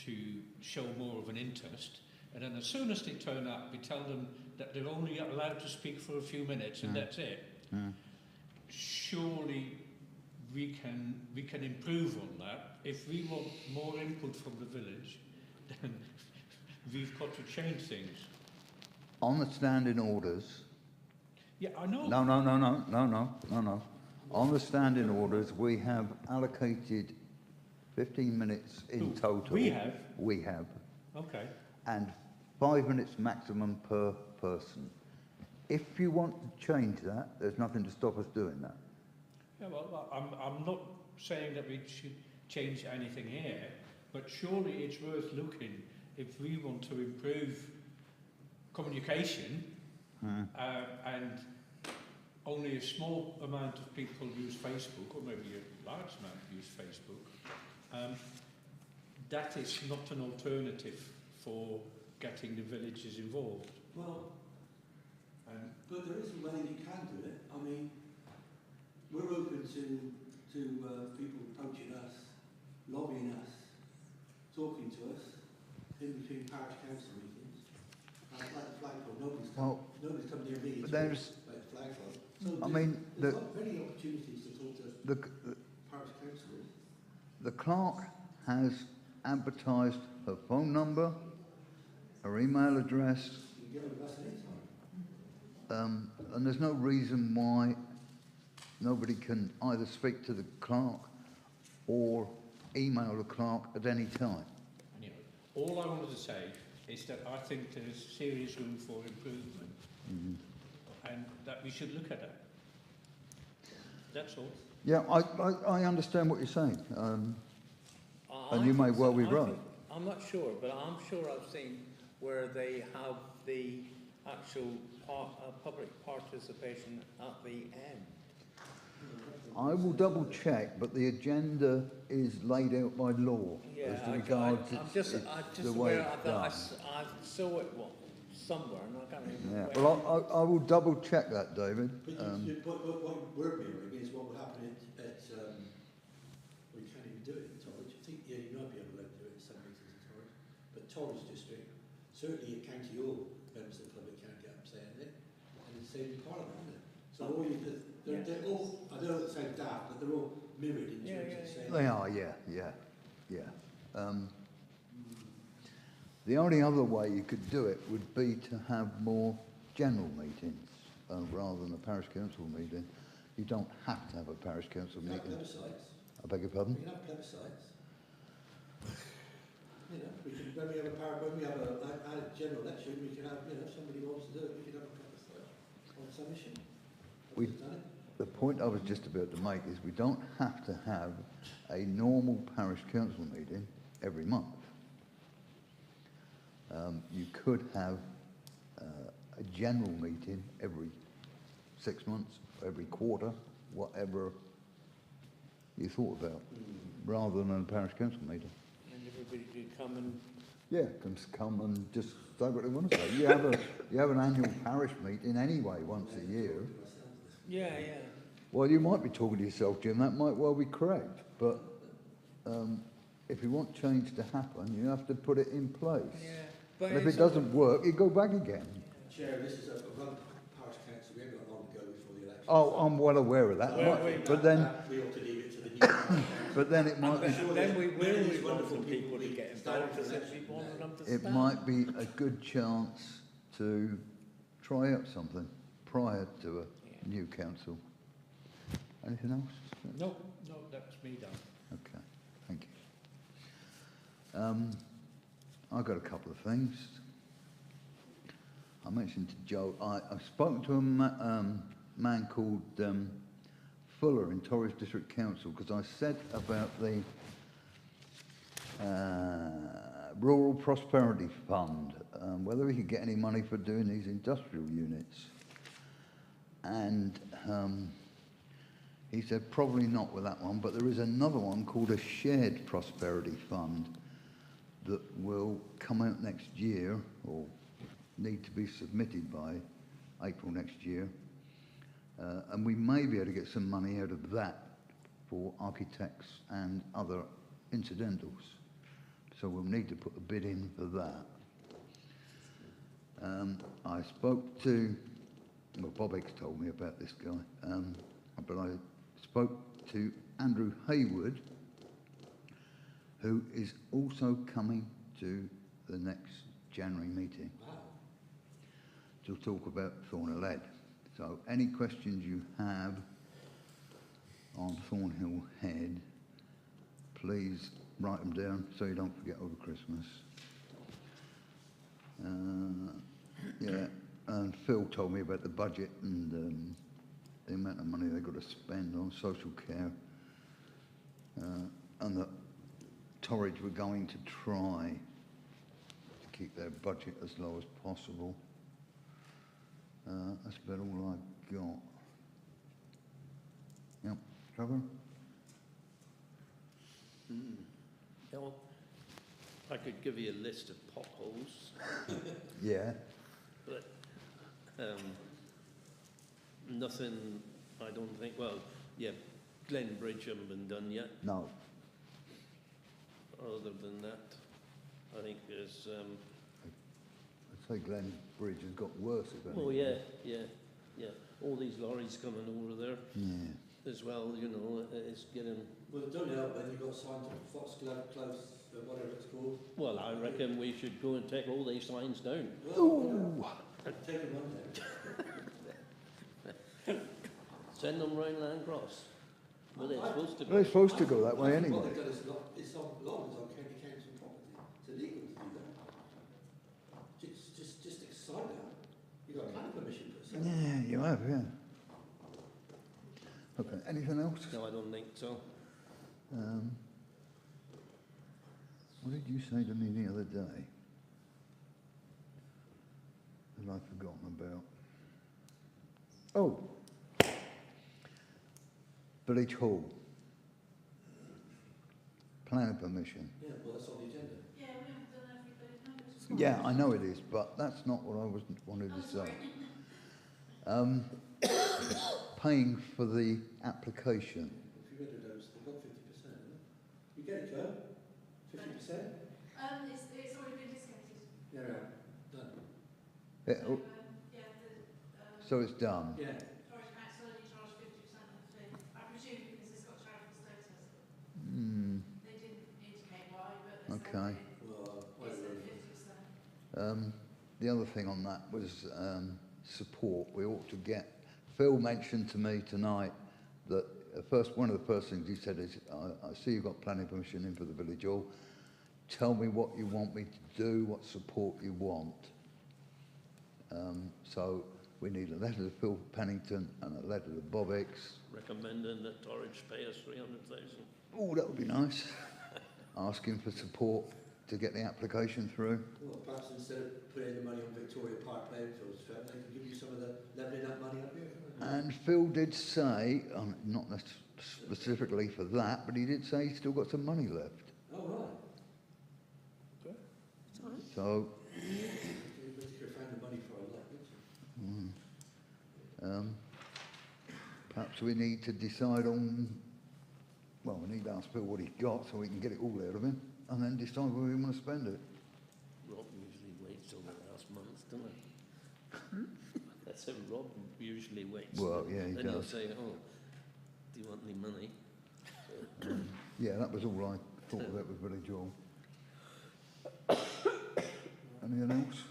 Speaker 12: to show more of an interest, and then as soon as they turn up, we tell them that they're only allowed to speak for a few minutes and that's it. Surely we can improve on that. If we want more input from the village, then we've got to change things.
Speaker 1: On the standing orders.
Speaker 12: Yeah, I know.
Speaker 1: No. On the standing orders, we have allocated 15 minutes in total.
Speaker 12: We have?
Speaker 1: We have.
Speaker 12: Okay.
Speaker 1: And 5 minutes maximum per person. If you want to change that, there's nothing to stop us doing that.
Speaker 12: Yeah, well, I'm not saying that we should change anything here, but surely it's worth looking if we want to improve communication, and only a small amount of people use Facebook, or maybe a large amount use Facebook. That is not an alternative for getting the villages involved.
Speaker 4: Well, but there is a way you can do it. I mean, we're open to people approaching us, lobbying us, talking to us in between parish council meetings. Like the flagpole, nobody's come near me.
Speaker 1: There's,
Speaker 4: like the flagpole. So
Speaker 1: I mean,
Speaker 4: there's not many opportunities to talk to
Speaker 1: the
Speaker 4: parish councillors.
Speaker 1: The clerk has advertised her phone number, her email address,
Speaker 4: You can get rid of us anytime.
Speaker 1: and there's no reason why nobody can either speak to the clerk or email the clerk at any time.
Speaker 12: Anyway, all I wanted to say is that I think there is serious room for improvement, and that we should look at that. That's all.
Speaker 1: Yeah, I understand what you're saying, and you may well be right.
Speaker 7: I'm not sure, but I'm sure I've seen where they have the actual public participation at the end.
Speaker 1: I will double check, but the agenda is laid out by law
Speaker 7: Yeah,
Speaker 1: as regards
Speaker 7: I'm just
Speaker 1: the way
Speaker 7: aware
Speaker 1: it's
Speaker 7: that
Speaker 1: done.
Speaker 7: I saw it somewhere, and I can't remember.
Speaker 1: Yeah, well, I will double check that, David.
Speaker 4: But what we're mirroring is what would happen at we can't even do it in Torridge. I think, yeah, you might be able to do it in some meetings in Torridge, but Torridge district, certainly at County Hall, members of the public can't get up saying it, and it's the same in Parliament, isn't it? So all you do, they're all, I don't know if it's the same daft, but they're all mirrored in terms of saying.
Speaker 1: They are, yeah. The only other way you could do it would be to have more general meetings rather than a parish council meeting. You don't have to have a parish council meeting.
Speaker 4: Plebiscites.
Speaker 1: I beg your pardon?
Speaker 4: We can have plebiscites. You know, when we have a general election, we can have, if somebody wants to do it, we can have a plebiscite on some issue. The point I was just about to make is we don't have to have a normal parish council meeting every month. You could have a general meeting every 6 months, every quarter, whatever you thought about, rather than a parish council meeting.
Speaker 7: And everybody could come and...
Speaker 1: Yeah, can come and just say what they want to say. You have an annual parish meeting anyway once a year.
Speaker 7: Yeah.
Speaker 1: Well, you might be talking to yourself, Jim. That might well be correct, but if you want change to happen, you have to put it in place.
Speaker 7: Yeah. But
Speaker 1: And if it doesn't work, you go back again.
Speaker 4: Chair, this is a run parish council. We haven't got long to go before the election.
Speaker 1: Oh, I'm well aware of that. But then
Speaker 4: we ought to leave it to the new parish.
Speaker 1: But then it might be...
Speaker 7: Then we will want some people to get involved, because if we want them to
Speaker 1: It might be a good chance to try out something prior to a new council. Anything else?
Speaker 12: No, that's me done.
Speaker 1: Okay, thank you. I've got a couple of things. I mentioned to Joe, I've spoken to a man called Fuller in Torres District Council, because I said about the Rural Prosperity Fund, whether we could get any money for doing these industrial units. And he said probably not with that one, but there is another one called a Shared Prosperity Fund that will come out next year, or need to be submitted by April next year. And we may be able to get some money out of that for architects and other incidentals. So we'll need to put a bid in for that. I spoke to, well, Bob Hicks told me about this guy, but I spoke to Andrew Hayward, who is also coming to the next January meeting to talk about Thornhill Head. So any questions you have on Thornhill Head, please write them down so you don't forget over Christmas. Yeah, and Phil told me about the budget and the amount of money they've got to spend on social care, and that Torridge were going to try to keep their budget as low as possible. That's about all I've got. Yep, Trevor?
Speaker 10: Well, I could give you a list of potholes,
Speaker 1: Yeah.
Speaker 10: but nothing, I don't think, well, yeah, Glen Bridge hasn't been done yet.
Speaker 1: No.
Speaker 10: Other than that, I think there's,
Speaker 1: I'd say Glen Bridge has got worse, if anything.
Speaker 10: oh yeah, all these lorries coming over there
Speaker 1: Yeah.
Speaker 10: as well, you know, it's getting,
Speaker 4: Well, don't help when you've got signs of Foxglove Close, whatever it's called.
Speaker 10: well, I reckon we should go and take all these signs down.
Speaker 1: Ooh.
Speaker 4: Take them on there.
Speaker 10: Send them round Landcross, where they're supposed to
Speaker 1: Well, they're
Speaker 10: be.
Speaker 1: supposed to go that way
Speaker 4: What
Speaker 1: anyway.
Speaker 4: they've done is it's on law, it's on county council property. It's illegal to do that. Just sign that. You've got planning permission for it.
Speaker 1: Yeah, you have, yeah. Okay, anything else?
Speaker 10: No, I don't think so.
Speaker 1: What did you say to me the other day that I've forgotten about? Oh, Village Hall. Planning permission.
Speaker 4: Yeah, well, that's on the agenda.
Speaker 2: Yeah, we haven't done everybody's numbers.
Speaker 1: Yeah, I know it is, but that's not what I wanted to say. Paying for the application.
Speaker 4: If you read it, they've got 50%, haven't they? You get it, Joe? 50%?
Speaker 2: It's already been discounted.
Speaker 4: Yeah, right. Done.
Speaker 1: Yeah, oh,
Speaker 2: Yeah,
Speaker 1: so it's done.
Speaker 4: Yeah.
Speaker 2: Forest Council only charge 50% of the fee. I presume because it's got charitable status. They didn't indicate why, but they
Speaker 1: Okay.
Speaker 2: said
Speaker 4: Well,
Speaker 2: it's at 50%.
Speaker 1: The other thing on that was support. We ought to get. Phil mentioned to me tonight that one of the first things he said is, I see you've got planning permission in for the village hall. Tell me what you want me to do, what support you want. So we need a letter to Phil Pennington and a letter to Bob Hicks.
Speaker 10: Recommending that Torridge pay us 300,000.
Speaker 1: Oh, that would be nice. Asking for support to get the application through.
Speaker 4: Well, perhaps instead of putting the money on Victoria Park playing fields, Trevor, they can give you some of the levelling up money up here.
Speaker 1: And Phil did say, not specifically for that, but he did say he's still got some money left.
Speaker 4: Oh, right.
Speaker 1: So,
Speaker 4: You could have found the money for a lot, wouldn't you?
Speaker 1: perhaps we need to decide on, well, we need to ask Phil what he's got so we can get it all out of him, and then decide where we want to spend it.
Speaker 10: Rob usually waits till the last month, doesn't he? That's how Rob usually waits.
Speaker 1: Well, yeah, he
Speaker 10: Then he'll
Speaker 1: does.
Speaker 10: say, oh, do you want any money?
Speaker 1: Yeah, that was all I thought about with Village Hall. Anything else?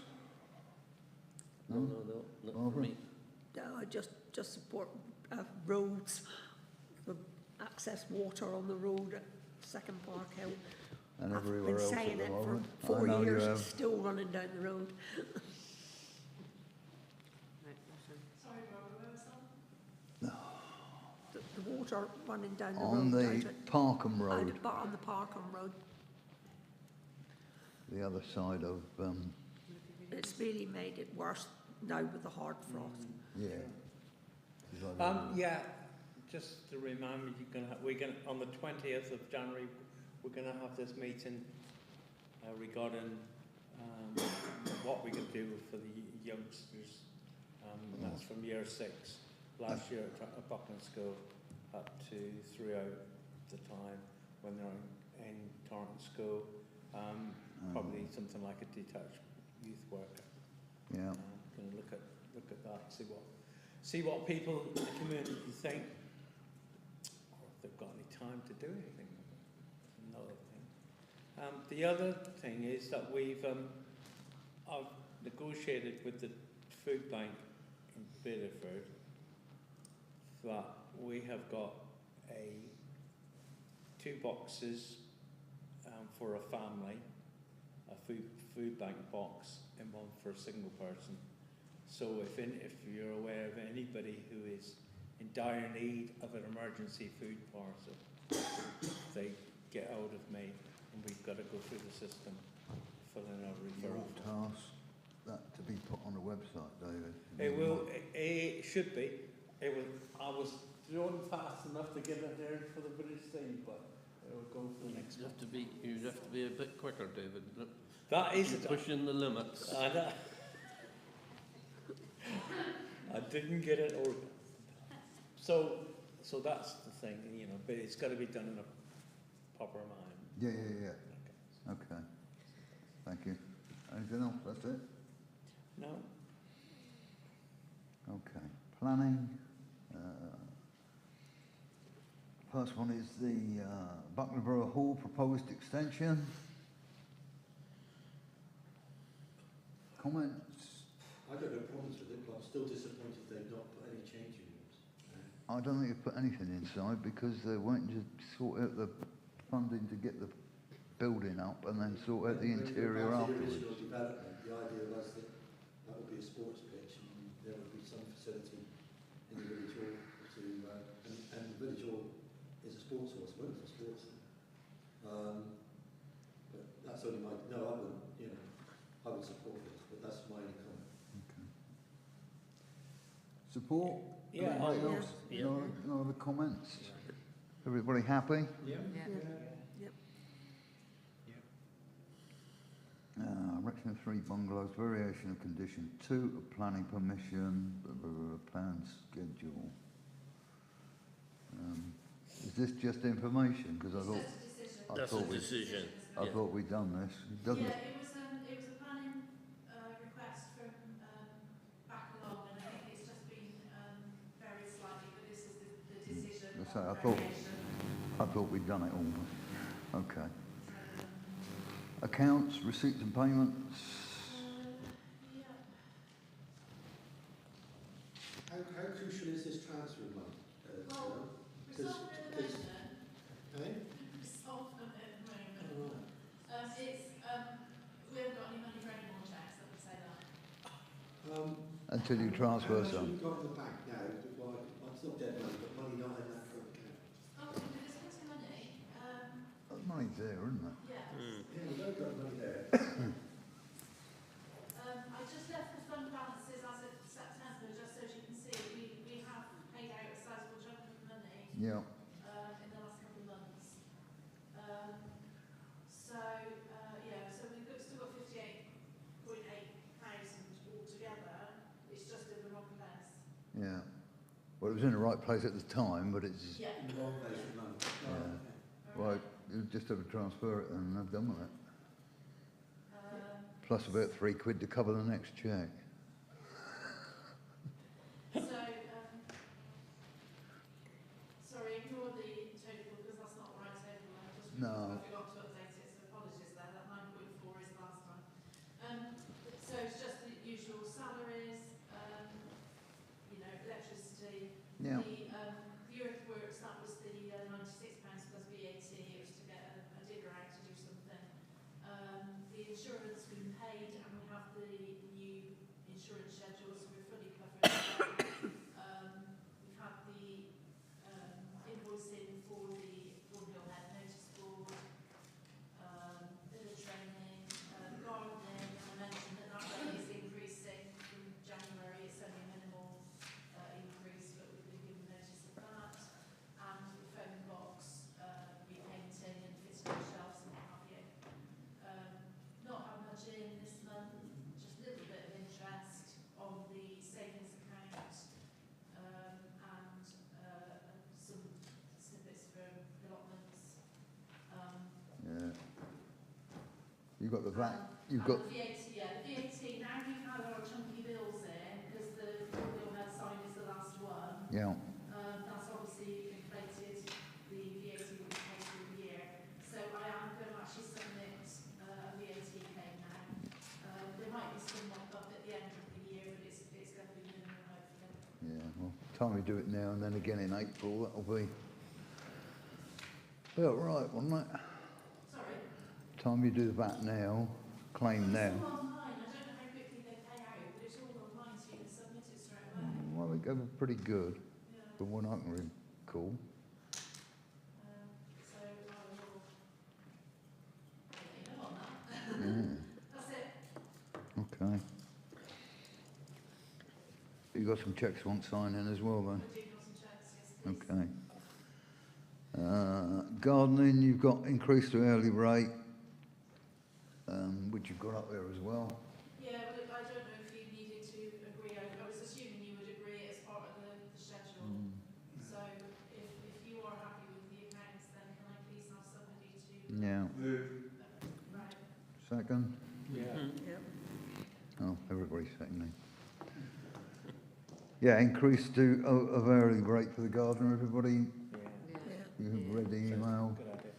Speaker 10: No, not for
Speaker 1: Barbara?
Speaker 10: me.
Speaker 9: No, I just support roads, for access water on the road at Second Park Hill.
Speaker 1: And
Speaker 9: I've
Speaker 1: everywhere
Speaker 9: been
Speaker 1: else
Speaker 9: saying
Speaker 1: at the
Speaker 9: it
Speaker 1: moment.
Speaker 9: for
Speaker 1: I
Speaker 9: 4
Speaker 1: know you
Speaker 9: years,
Speaker 1: have.
Speaker 9: it's still running down the road.
Speaker 2: Sorry, Barbara, where was that?
Speaker 9: The water running down the
Speaker 1: On
Speaker 9: road,
Speaker 1: the
Speaker 9: don't it?
Speaker 1: Parkham Road,
Speaker 9: On the Parkham Road.
Speaker 1: the other side of,
Speaker 9: It's really made it worse now with the hard frost.
Speaker 1: yeah.
Speaker 7: Yeah, just to remind me, we're gonna, on the 20th of January, we're gonna have this meeting regarding what we can do for the youngsters. And that's from year 6. Last year at Buckland School, up to throughout the time when they're in Torrance School. Probably something like a detached youth worker.
Speaker 1: Yeah.
Speaker 7: Going to look at that, see what people in the community think, or if they've got any time to do anything with it. Another thing. The other thing is that I've negotiated with the food bank in Biddeford that we have got 2 boxes for a family, a food bank box and one for a single person. So if you're aware of anybody who is in dire need of an emergency food parcel, they get hold of me and we've got to go through the system, fill in a referral.
Speaker 1: You'll task that to be put on the website, David.
Speaker 7: It will. It should be. I was drawn fast enough to get it there for the British thing, but it will go for the next one.
Speaker 10: You'd have to be a bit quicker, David.
Speaker 7: That is
Speaker 10: You're pushing the limits.
Speaker 7: I didn't get it organised. So that's the thing, but it's got to be done in a proper manner.
Speaker 1: Yeah. Okay. Thank you. Anything else? That's it?
Speaker 7: No.
Speaker 1: Okay. Planning. First one is the Buckland Brewer Hall proposed extension. Comments?
Speaker 4: I don't have problems with it, but I'm still disappointed they've not put any change in it.
Speaker 1: I don't think they've put anything inside because they won't just sort out the funding to get the building up and then sort out the interior afterwards.
Speaker 4: The original development, the idea was that that would be a sports pitch and there would be some facility in the village hall to, and the village hall is a sports hall, it's wonderful sports. But that's only my, no, I wouldn't, I would support this, but that's my only comment.
Speaker 1: Okay. Support?
Speaker 7: Yeah.
Speaker 1: Anybody else? No other comments? Everybody happy?
Speaker 4: Yeah.
Speaker 1: Erection of 3 bungalows, variation of condition 2 of planning permission, plan schedule. Is this just information? Because I thought
Speaker 10: That's a decision.
Speaker 1: I thought we'd done this. It doesn't.
Speaker 2: Yeah, it was a planning request from back along, and I think it's just been varied slightly, but this is the decision.
Speaker 1: I thought we'd done it all. Okay. Accounts, receipts and payments.
Speaker 2: Yeah.
Speaker 4: How crucial is this transfer of money?
Speaker 2: Well, resolved at the moment. Resolved at the moment. We haven't got any money for any more checks, let me say that.
Speaker 1: Until you transfer
Speaker 4: How much have
Speaker 1: some.
Speaker 4: you got in the bank now? Well, it's not dead money, but money not in that current account.
Speaker 2: Oh, there's plenty of money.
Speaker 1: That money's there, isn't it?
Speaker 2: Yeah.
Speaker 4: Yeah, we've got money there.
Speaker 2: I just left the fund balances as of September, just so as you can see, we have paid out a sizable chunk of money.
Speaker 1: Yeah.
Speaker 2: In the last couple of months. So we've still got 58.8 thousand altogether. It's just in the wrong place.
Speaker 1: Yeah. Well, it was in the right place at the time, but it's.
Speaker 2: Yeah.
Speaker 4: In the wrong place with money.
Speaker 1: Yeah. Well, you just have to transfer it and have done with it. Plus about £3 to cover the next cheque.
Speaker 2: Sorry, ignore the total because that's not the right total.
Speaker 1: No.
Speaker 2: I forgot to update it, so apologies there. That 9.4 is last time. So it's just the usual salaries, electricity.
Speaker 1: Yeah.
Speaker 2: The earthworks, that was the £96 plus VAT. It was to get a digger out to do something. The insurance we paid, and we have the new insurance schedule, so we're fully covered. We've had the
Speaker 1: You've got the VAT, you've got,
Speaker 2: The VAT, yeah, the VAT, now we've had our chunky bills in, because the bill head sign is the last one.
Speaker 1: yeah,
Speaker 2: That's obviously inflated the VAT that we pay through the year. So I am going to actually submit a VAT claim now. There might be some mop up at the end of the year, but it's going to be minimal, hopefully.
Speaker 1: yeah, well, time we do it now and then again in April, that'll be about right, wouldn't it?
Speaker 2: Sorry?
Speaker 1: Time you do the VAT now, claim now.
Speaker 2: It's all online. I don't know how quickly they pay out, but it's all online, so you can submit it straight away.
Speaker 1: Well, they go pretty good,
Speaker 2: Yeah.
Speaker 1: but what I can recall.
Speaker 2: So I will let you know on that.
Speaker 1: Yeah,
Speaker 2: That's it.
Speaker 1: okay. You got some checks you want signing as well then?
Speaker 2: I do got some checks, yes, please.
Speaker 1: Okay. Gardening, you've got increased to early rate, which you've got up there as well.
Speaker 2: Yeah, but I don't know if you needed to agree. I was assuming you would agree as part of the schedule. So if you are happy with the accounts, then can I please have somebody to...
Speaker 1: Yeah.
Speaker 2: Right.
Speaker 1: Second?
Speaker 7: Yeah.
Speaker 1: Oh, everybody's seconding. Yeah, increase to of early rate for the gardener, everybody. You've read the email.
Speaker 7: Good idea.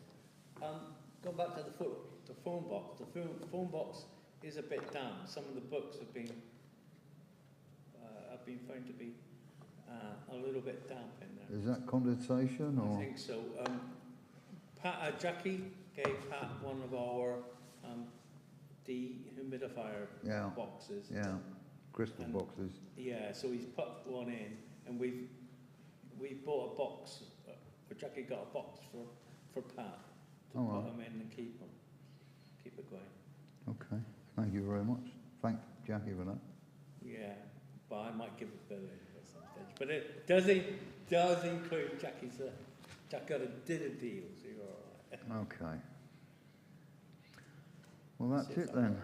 Speaker 7: Going back to the phone box. The phone box is a bit damp. Some of the books have been found to be a little bit damp in there.
Speaker 1: Is that condensation
Speaker 7: I
Speaker 1: or?
Speaker 7: think so. Jackie gave Pat one of our dehumidifier
Speaker 1: Yeah.
Speaker 7: boxes.
Speaker 1: Yeah, crystal
Speaker 7: And-
Speaker 1: boxes.
Speaker 7: Yeah, so he's put one in, and we've bought a box. Jackie got a box for Pat to
Speaker 1: All
Speaker 7: put
Speaker 1: right.
Speaker 7: them in and keep it going.
Speaker 1: Okay, thank you very much. Thank Jackie for that.
Speaker 7: Yeah, but I might give a bill in at some stage. But it does include Jackie's. Jack did a deal, so you're all right.
Speaker 1: Okay. Well, that's it then.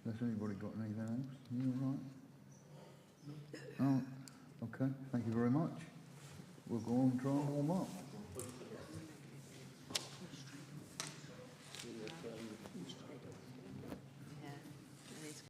Speaker 1: Has anybody got anything else? You all right? Oh, okay, thank you very much. We'll go on and try and warm up.